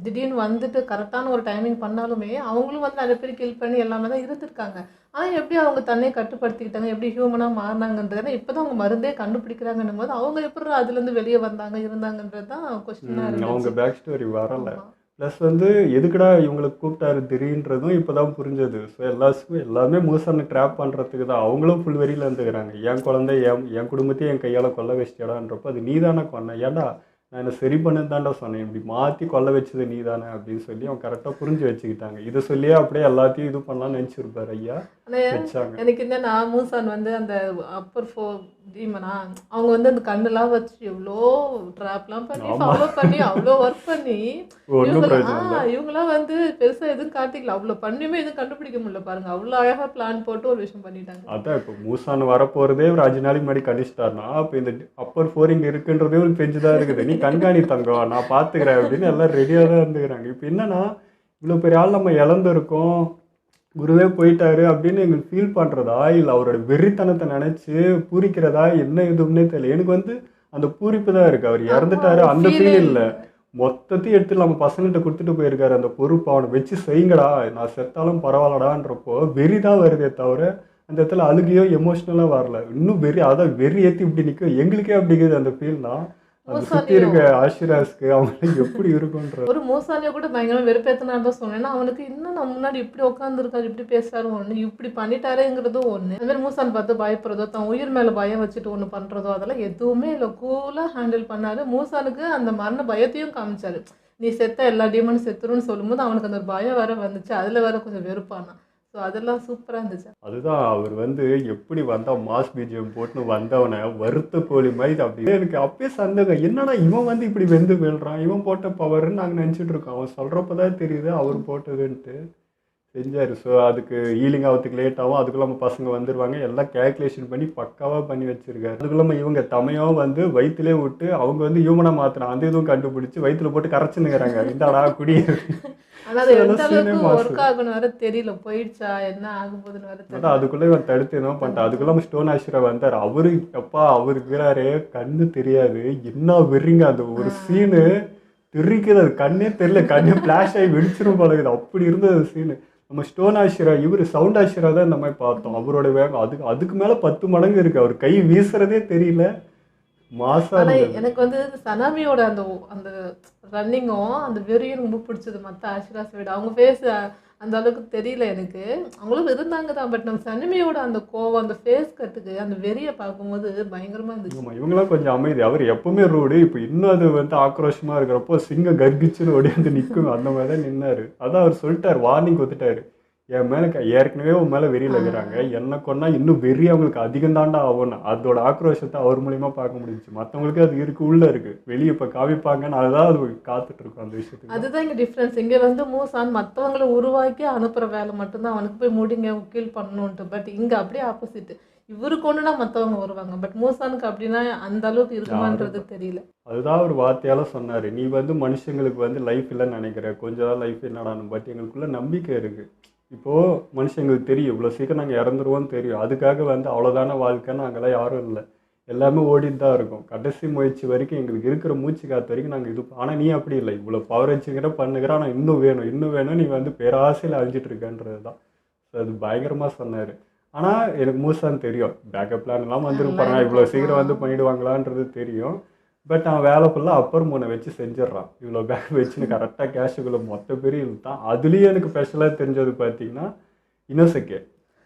திடீர்னு வந்துட்டு கரெக்டான ஒரு டைமிங் பண்ணாலுமே அவங்களும் வந்து நிறைய பேர் கில் பண்ணி எல்லாமே தான் இருந்திருக்காங்க. ஆனால் எப்படி அவங்க தன்னை கட்டுப்படுத்திக்கிட்டாங்க, எப்படி ஹியூமனாக மாறினாங்கன்றது இப்போ தான் அவங்க மருந்தே கண்டுபிடிக்கிறாங்கன்னும் போது அவங்க எப்படி அதுலேருந்து வெளியே இருந்தாங்கன்றது தான் கொஸ்டினாக அவங்க இருந்துச்சு. பேக் ஸ்டோரி வரல. ஆமா. ப்ளஸ் வந்து எதுக்குடா இவங்களுக்கு கூப்பிட்டாரு திடீர்ன்றதும் இப்போ தான் புரிஞ்சது. ஸோ எல்லாமே மூசானை ட்ராப் பண்ணுறதுக்கு தான். அவங்களும் ஃபுல் வெறியில் இருந்துக்கிறாங்க. என் குழந்தை என் குடும்பத்தையும் என் கையால் கொல்ல வச்சிட்டாடான்றப்போ அது நீ தானே கொன்ன, ஏன்டா நான் என்ன சரி பண்ணது தான்டா சொன்னேன், இப்படி மாற்றி கொல்ல வச்சது நீ தானே அப்படின்னு சொல்லி அவங்க கரெக்டாக புரிஞ்சு வச்சுக்கிட்டாங்க. இதை சொல்லியே அப்படியே எல்லாத்தையும் இது பண்ணலாம்னு நினச்சிருப்பாரு ஐயா. வச்சாங்க. எனக்கு என்னன்னா மூசான் வந்து அந்த அப்பர் டீமனா அவங்க வந்து அந்த கண்ணெல்லாம் வச்சு எவ்வளோ ட்ராப்லாம் பண்ணி ஃபாலோ பண்ணி அவ்வளோ ஒர்க் பண்ணி ஒன்றும் பிரச்சனை இல்லை. இவங்களாம் வந்து பெருசாக எதுவும் காட்டிக்கல. அவ்வளோ பண்ணியுமே எதுவும் கண்டுபிடிக்க முடியல பாருங்க. அவ்வளோ அழகாக பிளான் போட்டு ஒரு விஷயம் பண்ணிட்டாங்க. அதான் இப்போ மூசான் வரப்போகிறதே ஒரு 5 நாளைக்கு முன்னாடி கணிச்சிட்டாருன்னா அப்போ இந்த அப்பர் 4 இங்கே இருக்குன்றதே ஒரு பெஞ்சுதான் இருக்குது. நீ கண்காணி தங்கம் நான் பார்த்துக்கிறேன் அப்படின்னு எல்லாம் ரெடியாக தான் இருந்துக்கிறாங்க. இப்போ என்னன்னா இவ்வளோ பெரிய ஆள் நம்ம இழந்திருக்கோம், குருவே போயிட்டாரு அப்படின்னு எங்களுக்கு ஃபீல் பண்ணுறதா இல்லை அவரோட வெறித்தனத்தை நினச்சி பூரிக்கிறதா என்ன எதுவும்னே தெரியல. எனக்கு வந்து அந்த பூரிப்பு தான் இருக்குது. அவர் இறந்துட்டாரு அந்த ஃபீல் இல்லை. மொத்தத்தையும் எடுத்து நம்ம பசங்கள்கிட்ட கொடுத்துட்டு போயிருக்காரு அந்த பொறுப்பு. அவனை வச்சு செய்யுங்கடா, நான் செத்தாலும் பரவாயில்லடான்றப்போ வெறி தான் வருதே தவிர அந்த இடத்துல அழுகையோ எமோஷ்னலாக வரல. இன்னும் அதான் வெறி ஏற்றி இப்படி நிற்கும். எங்களுக்கே அப்படிங்குது அந்த ஃபீல் தான். அது சுற்றி இருக்க ஆஷிராஸ்க்கு அவங்களுக்கு எப்படி இருக்குன்ற ஒரு மூசானியை கூட பயங்கரமாக வெறுப்பேற்றினா தான் சொன்னேன். ஏன்னா அவனுக்கு இன்னும் நம்ம முன்னாடி இப்படி உட்காந்துருக்காரு, இப்படி பேசுறாரு ஒன்று, இப்படி பண்ணிட்டாரேங்கிறதும் ஒன்று. அது மாதிரி மூசான் பார்த்து பயப்படுறதோ தன் உயிர் மேலே பயம் வச்சுட்டு ஒன்று பண்ணுறதோ அதெல்லாம் எதுவுமே இல்லை. கூலாக ஹேண்டில் பண்ணாரு. மூசானுக்கு அந்த மரண பயத்தையும் காமிச்சாரு. நீ செத்த எல்லா டீமனும் செத்துருன்னு சொல்லும்போது அவனுக்கு அந்த ஒரு பயம் வேற வந்துச்சு. அதில் வேற கொஞ்சம் வெறுப்பானான். ஸோ ஸோ அதெல்லாம் சூப்பராக இருந்துச்சு. அதுதான் அவர் வந்து எப்படி வந்தா மாஸ் பிஜிஎம் போட்டுன்னு வந்தவனை வறுத்த கோழி மாதிரி அப்படி எனக்கு அப்பயே சந்தேகம், என்னடா இவன் வந்து இப்படி வெந்து வீழ்றான், இவன் போட்ட பவர்ன்னு நாங்கள் நினச்சிட்டு இருக்கோம். அவன் சொல்கிறப்பதான் தெரியுது அவர் போட்டதுன்ட்டு செஞ்சார். ஸோ அதுக்கு ஹீலிங் ஆகிறதுக்கு லேட் ஆகும், அதுக்குள்ள நம்ம பசங்க வந்துடுவாங்க, எல்லாம் கேல்குலேஷன் பண்ணி பக்காவாக பண்ணி வச்சிருக்காரு. அதுக்குள்ள இவங்க தமையும் வந்து வயிற்றுலே விட்டு அவங்க வந்து ஹியூமனாக மாற்றினா அந்த இதுவும் கண்டுபிடிச்சி வயிற்றுல போட்டு கரைச்சுன்னுங்கிறாங்க, இந்தாடா குடி. ஆனால் அது எந்த அளவுக்கு ஒர்க் ஆகணும் வேற தெரியல, போயிடுச்சா என்ன ஆக போகுதுன்னு வேற தெரியல. அதுக்குள்ளே இவன் தடுத்து என்ன பண்ணிட்டான். அதுக்குள்ள நம்ம ஸ்டோன் ஆசிரா வந்தார். அவரு அப்பா அவரு இருக்கிறாரே கண்ணு தெரியாது, என்ன வெறிங்க அந்த ஒரு சீனு தெரிக்குது, அது கண்ணே தெரியல, கண்ணு ஃபிளாஷ் ஆகி வெடிச்சிரும் பழகுது, அப்படி இருந்தது சீனு. நம்ம ஸ்டோன் ஆசிரா இவர் சவுண்ட் ஆசிரா தான் இந்த மாதிரி பார்த்தோம். அவரோட வேகம் அதுக்கு மேலே 10 மடங்கு இருக்கு. அவர் கை வீசுறதே தெரியல, மாசா. எனக்கு வந்து சனாமியோட அந்த அந்த ரன்னிங்கும் அந்த வெறியும் ரொம்ப பிடிச்சது. மற்ற ஆஷிராஸ் விட அவங்க ஃபேஸ் அந்த அளவுக்கு தெரியல எனக்கு, அவங்களும் இருந்தாங்க தான். பட் நம்ம சனிமையோட அந்த கோவம் அந்த ஃபேஸ் கட்டுக்கு அந்த வெறியை பார்க்கும்போது பயங்கரமா இருந்துச்சு. ஆமாம், இவங்களாம் கொஞ்சம் அமைதி. அவர் எப்பவுமே ரூடு, இப்போ இன்னும் அது வந்து ஆக்ரோஷமா இருக்கிறப்போ சிங்கம் கர்ப்பிச்சுன்னு ஓடியாந்து நிற்கும், அந்த மாதிரி தான் நின்னாரு. அதான் அவர் சொல்லிட்டார், வார்னிங் கொடுத்துட்டாரு, என் மேலே ஏற்கனவே உன் மேலே வெறியில் இருக்கிறாங்க, என்ன கொன்னா இன்னும் வெறி அவங்களுக்கு அதிகம் தாண்டா ஆகணும். அதோட ஆக்ரோஷத்தை அவர் மூலியமா பார்க்க முடிஞ்சிச்சு. மற்றவங்களுக்கு அது இருக்கு, உள்ள இருக்கு, வெளியே இப்போ காவிப்பாங்கன்னு அதுதான் அது காத்துட்டு இருக்கும் அந்த விஷயத்துக்கு. அதுதான் இங்கே டிஃப்ரென்ஸ். இங்கே வந்து மூசான் மற்றவங்களை உருவாக்கி அனுப்புகிற வேலை மட்டும்தான், அவனுக்கு போய் முடிங்க கீழ் பண்ணணுன்ட்டு. பட் இங்கே அப்படியே ஆப்போசிட், இவருக்கு ஒன்றுனா மற்றவங்க வருவாங்க. பட் மூசானுக்கு அப்படின்னா அந்த அளவுக்கு இருக்குமான்றது தெரியல. அதுதான் ஒரு வார்த்தையால சொன்னாரு, நீ வந்து மனுஷங்களுக்கு வந்து லைஃப் இல்லைன்னு நினைக்கிற, கொஞ்சம் தான் லைஃப் என்னடான்னு. பட் எங்களுக்குள்ள நம்பிக்கை இருக்கு. இப்போது மனுஷங்களுக்கு தெரியும் இவ்வளோ சீக்கிரம் நாங்கள் இறந்துருவோன்னு தெரியும். அதுக்காக வந்து அவ்வளோதான வாழ்க்கை, நாங்களாம் யாரும் இல்லை, எல்லாமே ஓடிட்டு தான் இருக்கும். கடைசி முயற்சி வரைக்கும் எங்களுக்கு இருக்கிற மூச்சு காத்து வரைக்கும் நாங்கள் இது. ஆனால் நீ அப்படி இல்லை, இவ்வளோ பவர் வச்சுக்கிற பண்ணுகிற, ஆனால் இன்னும் வேணும் இன்னும் வேணும், நீ வந்து பேராசையில் அழிஞ்சிட்டு இருக்கன்றது தான். ஸோ அது பயங்கரமாக சொன்னார். ஆனால் எனக்கு மூசான்னு தெரியும், பேக்கப் பிளான் எல்லாம் வந்துருப்பாங்க, இவ்வளோ சீக்கிரம் வந்து பண்ணிவிடுவாங்களான்றது தெரியும். பட் அவன் வேலை ஃபுல்லாக அப்பர் மூணை வச்சு செஞ்சிடறான். இவ்வளோ பேக் வச்சுன்னு கரெக்டாக கேஷுக்குள்ளே மொத்த பெரிய தான். அதுலேயும் எனக்கு ஸ்பெஷலாக தெரிஞ்சது பார்த்தீங்கன்னா இனோசெக்கே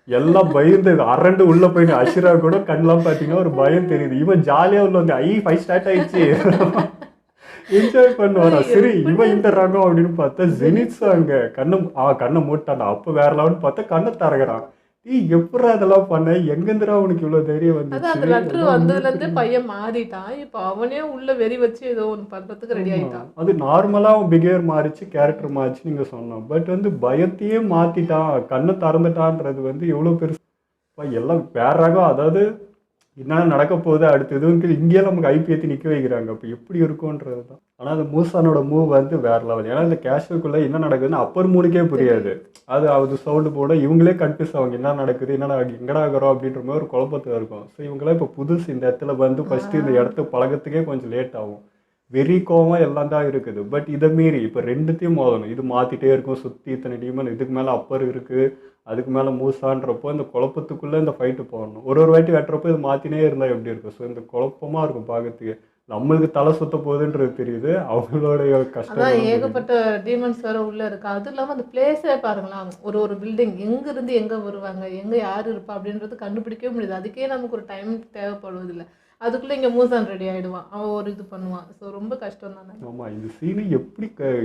எல்லாம் பயந்து அரண்டு உள்ளே போயிட்டு அஷிரா கூட கண்ணெலாம் பார்த்தீங்கன்னா ஒரு பயம் தெரியுது. இவன் ஜாலியாக உள்ள வந்து 5 ஸ்டார்ட் ஆயிடுச்சு என்ஜாய் பண்ணுவாரா. சரி இவன் இந்த ரகம் அப்படின்னு பார்த்தா ஜெனிட்ஸ் அங்கே கண்ணை மூட்டான். அப்போ வேற லெவல்னு பார்த்தா கண்ணை தரகிறான். எப்படா அதெல்லாம் பண்ண, எங்கேருந்துடா அவனுக்கு இவ்வளோ தைரியம் வந்து. அதான் அந்த லெட்டர் வந்ததுலேருந்து பையன் மாறிட்டான். இப்போ அவனே உள்ள வெறி வச்சு ஏதோ ஒன்று பண்ணுறதுக்கு ரெடி ஆகிட்டான். அது நார்மலாக அவன் பிஹேவியர் மாறிச்சு, கேரக்டர் மாறிச்சு நீங்கள் சொன்னோம். பட் வந்து பயத்தையே மாற்றிட்டான், கண்ணை திறந்துட்டான்றது வந்து எவ்வளோ பெருசு. எல்லாம் வேற ரகம். அதாவது என்ன நடக்க போகுது அடுத்தது இங்கேயே நமக்கு ஐபிஎத்தி நிற்க வைக்கிறாங்க. அப்போ எப்படி இருக்கும்ன்றது தான். ஆனால் அந்த மூசானோட மூவ் வந்து வேற லெவல். ஏன்னா இந்த கேஷுக்குள்ளே என்ன நடக்குதுன்னு அப்பர் மூணுக்கே புரியாது. அது சவுண்டு போட இவங்களே கன்ஃபியூஸ் ஆகும், என்ன நடக்குது என்னடா எங்கடா ஆகிறோம் அப்படின்ற மாதிரி ஒரு குழப்பத்தில் இருக்கும். ஸோ இவங்களாம் இப்போ புதுசு இந்த இடத்துல வந்து ஃபஸ்ட்டு இந்த இடத்த பழகத்துக்கே கொஞ்சம் லேட் ஆகும். வெறி கோவம் எல்லாம் தான் இருக்குது. பட் இதை மீறி இப்போ ரெண்டுத்தையும் மோதணும். இது மாற்றிட்டே இருக்கும், சுற்றி இத்தனை டீமன், இதுக்கு மேலே அப்பர் இருக்குது, அதுக்கு மேலே மூசான்றப்போ இந்த குழப்பத்துக்குள்ளே இந்த ஃபைட்டு போடணும். ஒரு வாட்டி வெட்டுறப்போ இது மாற்றினே இருந்தால் எப்படி இருக்கும். ஸோ இந்த குழப்பமாக இருக்கும் பார்க்கறதுக்கு. நம்மளுக்கு தலை சுத்த போகுதுன்றது தெரியுது, அவங்களோடைய கஷ்டம். ஏகப்பட்ட டீமன்ஸ் வேற உள்ள இருக்கு. அது இல்லாமல் அந்த பிளேஸே பாருங்களேன், ஒரு பில்டிங் எங்கேருந்து எங்கே வருவாங்க, எங்கே யார் இருப்பா அப்படின்றது கண்டுபிடிக்கவே முடியாது. அதுக்கே நமக்கு ஒரு டைம் தேவைப்படுவதில்லை. அதுக்குள்ளே இங்கே மூசான் ரெடி ஆகிடுவான், அவன் ஒரு இது பண்ணுவான். ஸோ ரொம்ப கஷ்டம் தானே. ஆமாம், இந்த சீனை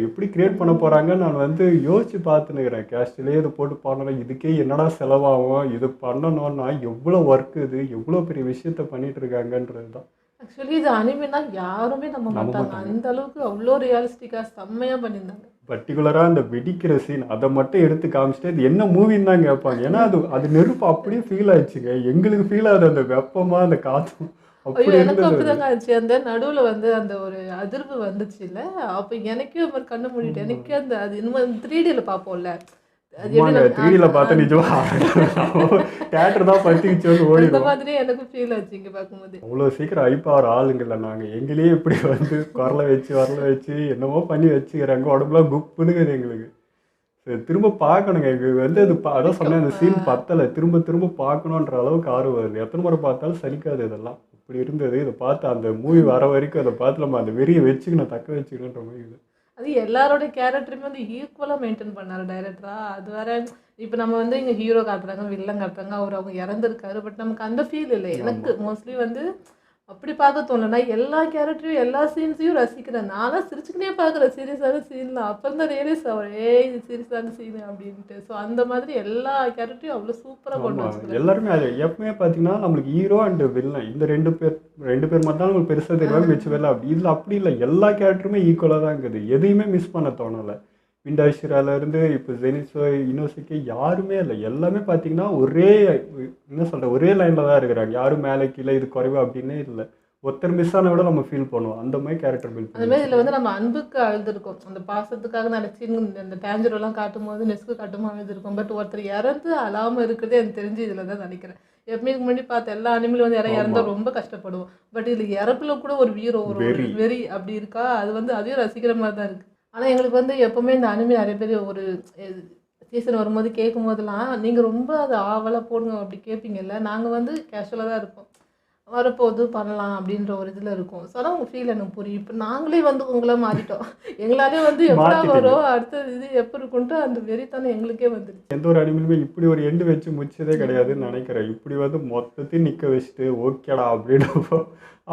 எப்படி கிரியேட் பண்ண போகிறாங்கன்னு நான் வந்து யோசிச்சு பார்த்துன்னுக்கிறேன். கேஸ்ட்லேயே இதை போட்டு பண்ணணும், இதுக்கே என்னடா செலவாகும், இது பண்ணணும்னா எவ்வளோ ஒர்க், இது எவ்வளோ பெரிய விஷயத்த பண்ணிட்டு இருக்காங்கன்றது தான். ஆக்சுவலி இது அனிமேனா யாருமே நம்ப மாட்டாங்க, அந்த அளவுக்கு அவ்வளோ ரியலிஸ்டிக்காக செம்மையாக பண்ணியிருந்தாங்க. பர்டிகுலராக அந்த வெடிக்கிற சீன் அதை மட்டும் எடுத்து காமிச்சிட்டு இது என்ன மூவின்னு தான் கேட்பாங்க. ஏன்னா அது நெருப்பு அப்படியே ஃபீல் ஆயிடுச்சுங்க. எங்களுக்கு ஃபீல் ஆகுது அந்த வெப்பமாக அந்த காற்றும். எனக்கு அப்படிதாங்க ஆச்சு. அந்த நடுவில் வந்து அந்த ஒரு அதிர்வு வந்துச்சு இல்லை, அப்போ எனக்கே ஒரு கண்ணு மூடிட்டு எனக்கே அந்த அது இன்னும் 3Dல பார்ப்போம்ல, பார்த்தா நிஜமா தியேட்டர் தான் பத்திச்சு ஓடி அந்த மாதிரி எனக்கு ஃபீல் ஆச்சு இங்கே பார்க்கும்போது. அவ்வளோ சீக்கிரம் ஐப்பார் ஆளுங்கள்ல நாங்கள் எங்களையே இப்படி வந்து வரல வச்சு என்னமோ பண்ணி வச்சுக்கிறாங்க. உடம்புலாம் குப்புனுங்குது எங்களுக்கு. திரும்ப பார்க்கணுங்க. எங்களுக்கு வந்து அது அதான் சொன்னேன், அந்த சீன் பத்தலை, திரும்ப பார்க்கணுன்ற அளவுக்கு ஆர்வம் வருது. எத்தனை முறை பார்த்தாலும் சலிக்காது. இதெல்லாம் இப்படி இருந்தது. இதை பார்த்து அந்த மூவி வர வரைக்கும் அதை பார்த்து நம்ம அந்த வெறியை வச்சுக்கணும், தக்க வச்சுக்கணுன்ற மாதிரி இது. அது எல்லாரோடைய கேரக்டருமே வந்து ஈக்குவலாக மெயின்டைன் பண்ணார் டைரக்டரா. அது வேற. இப்போ நம்ம வந்து இங்கே ஹீரோ காட்டுறாங்க, வில்லன் காட்டுறாங்க, அவங்க இறந்துருக்காரு. பட் நமக்கு அந்த ஃபீல் இல்லை. எனக்கு மோஸ்ட்லி வந்து அப்படி பார்க்க தோணலைன்னா எல்லா கேரக்டரையும் எல்லா சீன்ஸையும் ரசிக்கிறேன். நான்லாம் சிரிச்சுக்கினே பார்க்குறேன் சீரியஸான சீன்லாம். அப்புறம் தான் ரியலைஸ் ஆகும், இது சீரியஸான சீனு அப்படின்ட்டு. ஸோ அந்த மாதிரி எல்லா கேரக்டரையும் அவ்வளோ சூப்பராக கொண்டு ஆமாம், வச்சுக்கிறேன். எல்லாருமே அது எப்பவுமே பார்த்தீங்கன்னா நம்மளுக்கு ஹீரோ அண்ட் வில்லன் இந்த ரெண்டு பேர் மட்டும் தான் நம்மளுக்கு பெருசாக தெரியாது, மிச்ச வேலை அப்படி இதில் அப்படி இல்லை. எல்லா கேரக்டருமே ஈக்குவலாக தான் இருக்குது. எதையுமே மிஸ் பண்ண தோணலை. விண்டாஷிராலேருந்து இப்போ ஜெனிசோ இனோசிக்கு யாருமே இல்லை. எல்லாமே பார்த்தீங்கன்னா ஒரே என்ன சொல்கிற ஒரே லைனில் தான் இருக்கிறாங்க. யாரும் மேலே கீழே இது குறைவா அப்படின்னே இல்லை. ஒருத்தர் மிஸ் ஆன விட நம்ம ஃபீல் பண்ணுவோம். அந்த மாதிரி கேரக்டர் பில்ட் அந்த மாதிரி இதில் வந்து நம்ம அன்புக்கு அழுதுருக்கோம். அந்த பாசத்துக்காக நினச்சின்னு அந்த டேஞ்சரெல்லாம் காட்டும் போது நெஸ்க்கு காட்டுமா அழுதுருக்கோம். பட் ஒருத்தர் இறந்து அழாமல் இருக்கிறதே எனக்கு தெரிஞ்சு இதில் தான் நினைக்கிறேன். எப்பவுமே இதுக்கு முன்னாடி பார்த்த எல்லா அனிமலும் வந்து யாரும் இறந்தா ரொம்ப கஷ்டப்படுவோம். பட் இதில் இறப்புல கூட ஒரு வீரோ ஒரு வெறி அப்படி இருக்கா, அது வந்து அதையும் ரசிக்கிற மாதிரி தான் இருக்குது. ஆனால் எங்களுக்கு வந்து எப்போவுமே இந்த அனிமி நிறைய பேர் ஒரு சீசன் வரும்போது கேட்கும் போதெல்லாம் நீங்கள் ரொம்ப அதை ஆவலாக போடுங்க அப்படி கேட்பீங்கல்ல. நாங்கள் வந்து கேஷுவலாக தான் இருப்போம். வரப்போது பண்ணலாம் அப்படின்ற ஒரு இதில் இருக்கும். ஸோ அதான் உங்கள் ஃபீல் எனக்கு புரியும். இப்போ நாங்களே வந்து உங்களை மாறிட்டோம். எங்களாலே வந்து எப்படா வரும் அடுத்த இது எப்போ இருக்குன்ட்டு அந்த வெறித்தானே எங்களுக்கே வந்துடுச்சு. எந்த ஒரு அனிமலுமே இப்படி ஒரு எண்டு வச்சு முடிச்சதே கிடையாதுன்னு நினைக்கிறேன். இப்படி வந்து மொத்தத்தையும் நிற்க வச்சுட்டு ஓகேடா அப்படின்னு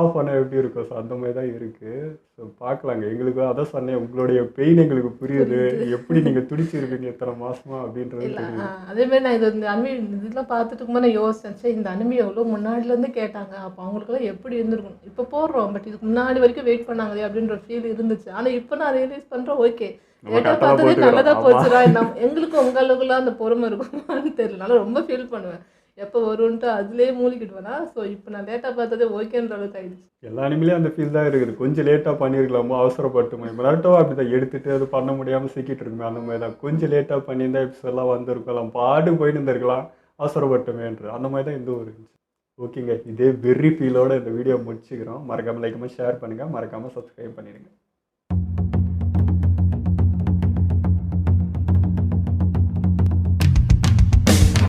ஆஃப் பண்ண எப்படி இருக்கும். ஸோ அந்த மாதிரி தான் இருக்குது. ஸோ பார்க்கலாங்க. எங்களுக்கு அதான் சொன்னேன், உங்களுடைய பெயின் எங்களுக்கு புரியுது. எப்படி நீங்கள் துடிச்சிருப்பீங்க இத்தனை மாசமா அப்படின்றது தெரியுது. அதேமாதிரி நான் இந்த அனிமி இதெல்லாம் பார்த்துட்டு இருக்கும்போது நான் யோசிச்சேன், இந்த அனிமி எவ்வளோ முன்னாடிலேருந்து கேட்டாங்க, அப்போ அவங்களுக்குலாம் எப்படி இருந்திருக்கும். இப்போ போடுறோம் பட் இதுக்கு முன்னாடி வரைக்கும் வெயிட் பண்ணாங்களே அப்படின்ற ஃபீல் இருந்துச்சு. ஆனால் இப்போ நான் ரியலைஸ் பண்ணுறேன், ஓகே லேட்டாக பார்த்ததே நல்லதாக போச்சுடா. எங்களுக்கு உங்களுக்குலாம் அந்த பொறுமை இருக்குமான்னு தெரியல. நான் ரொம்ப ஃபீல் பண்ணுவேன் எப்போ வரும்ன்ட்டு அதுலேயே மூழ்கிடுவேனா. ஸோ இப்போ நான் லேட்டாக பார்த்ததே ஓகேன்ற அளவுக்கு ஆயிடுச்சு. எல்லா அனிமலையும் அந்த ஃபீல் தான் இருக்குது. கொஞ்சம் லேட்டாக பண்ணியிருக்கலாமோ, அவசரப்பட்டுமா. இப்போ நட்டோ அப்படி தான் எடுத்துகிட்டு அது பண்ண முடியாமல் சிக்கிட்டு இருக்குமே. அந்த மாதிரி தான் கொஞ்சம் லேட்டாக பண்ணியிருந்தா எபிசோடெலாம் வந்திருக்கலாம், பாடு போயிட்டு இருந்திருக்கலாம், அவசரப்பட்டுமேன்ற அந்த மாதிரி தான் இந்த ஒரு இருந்துச்சு. ஓகேங்க, இதே வெறி ஃபீலோட இந்த வீடியோ முடிச்சுக்கிறோம். மறக்காமல் லைக் ஷேர் பண்ணுங்கள், மறக்காமல் சப்ஸ்கிரைப் பண்ணிடுங்க.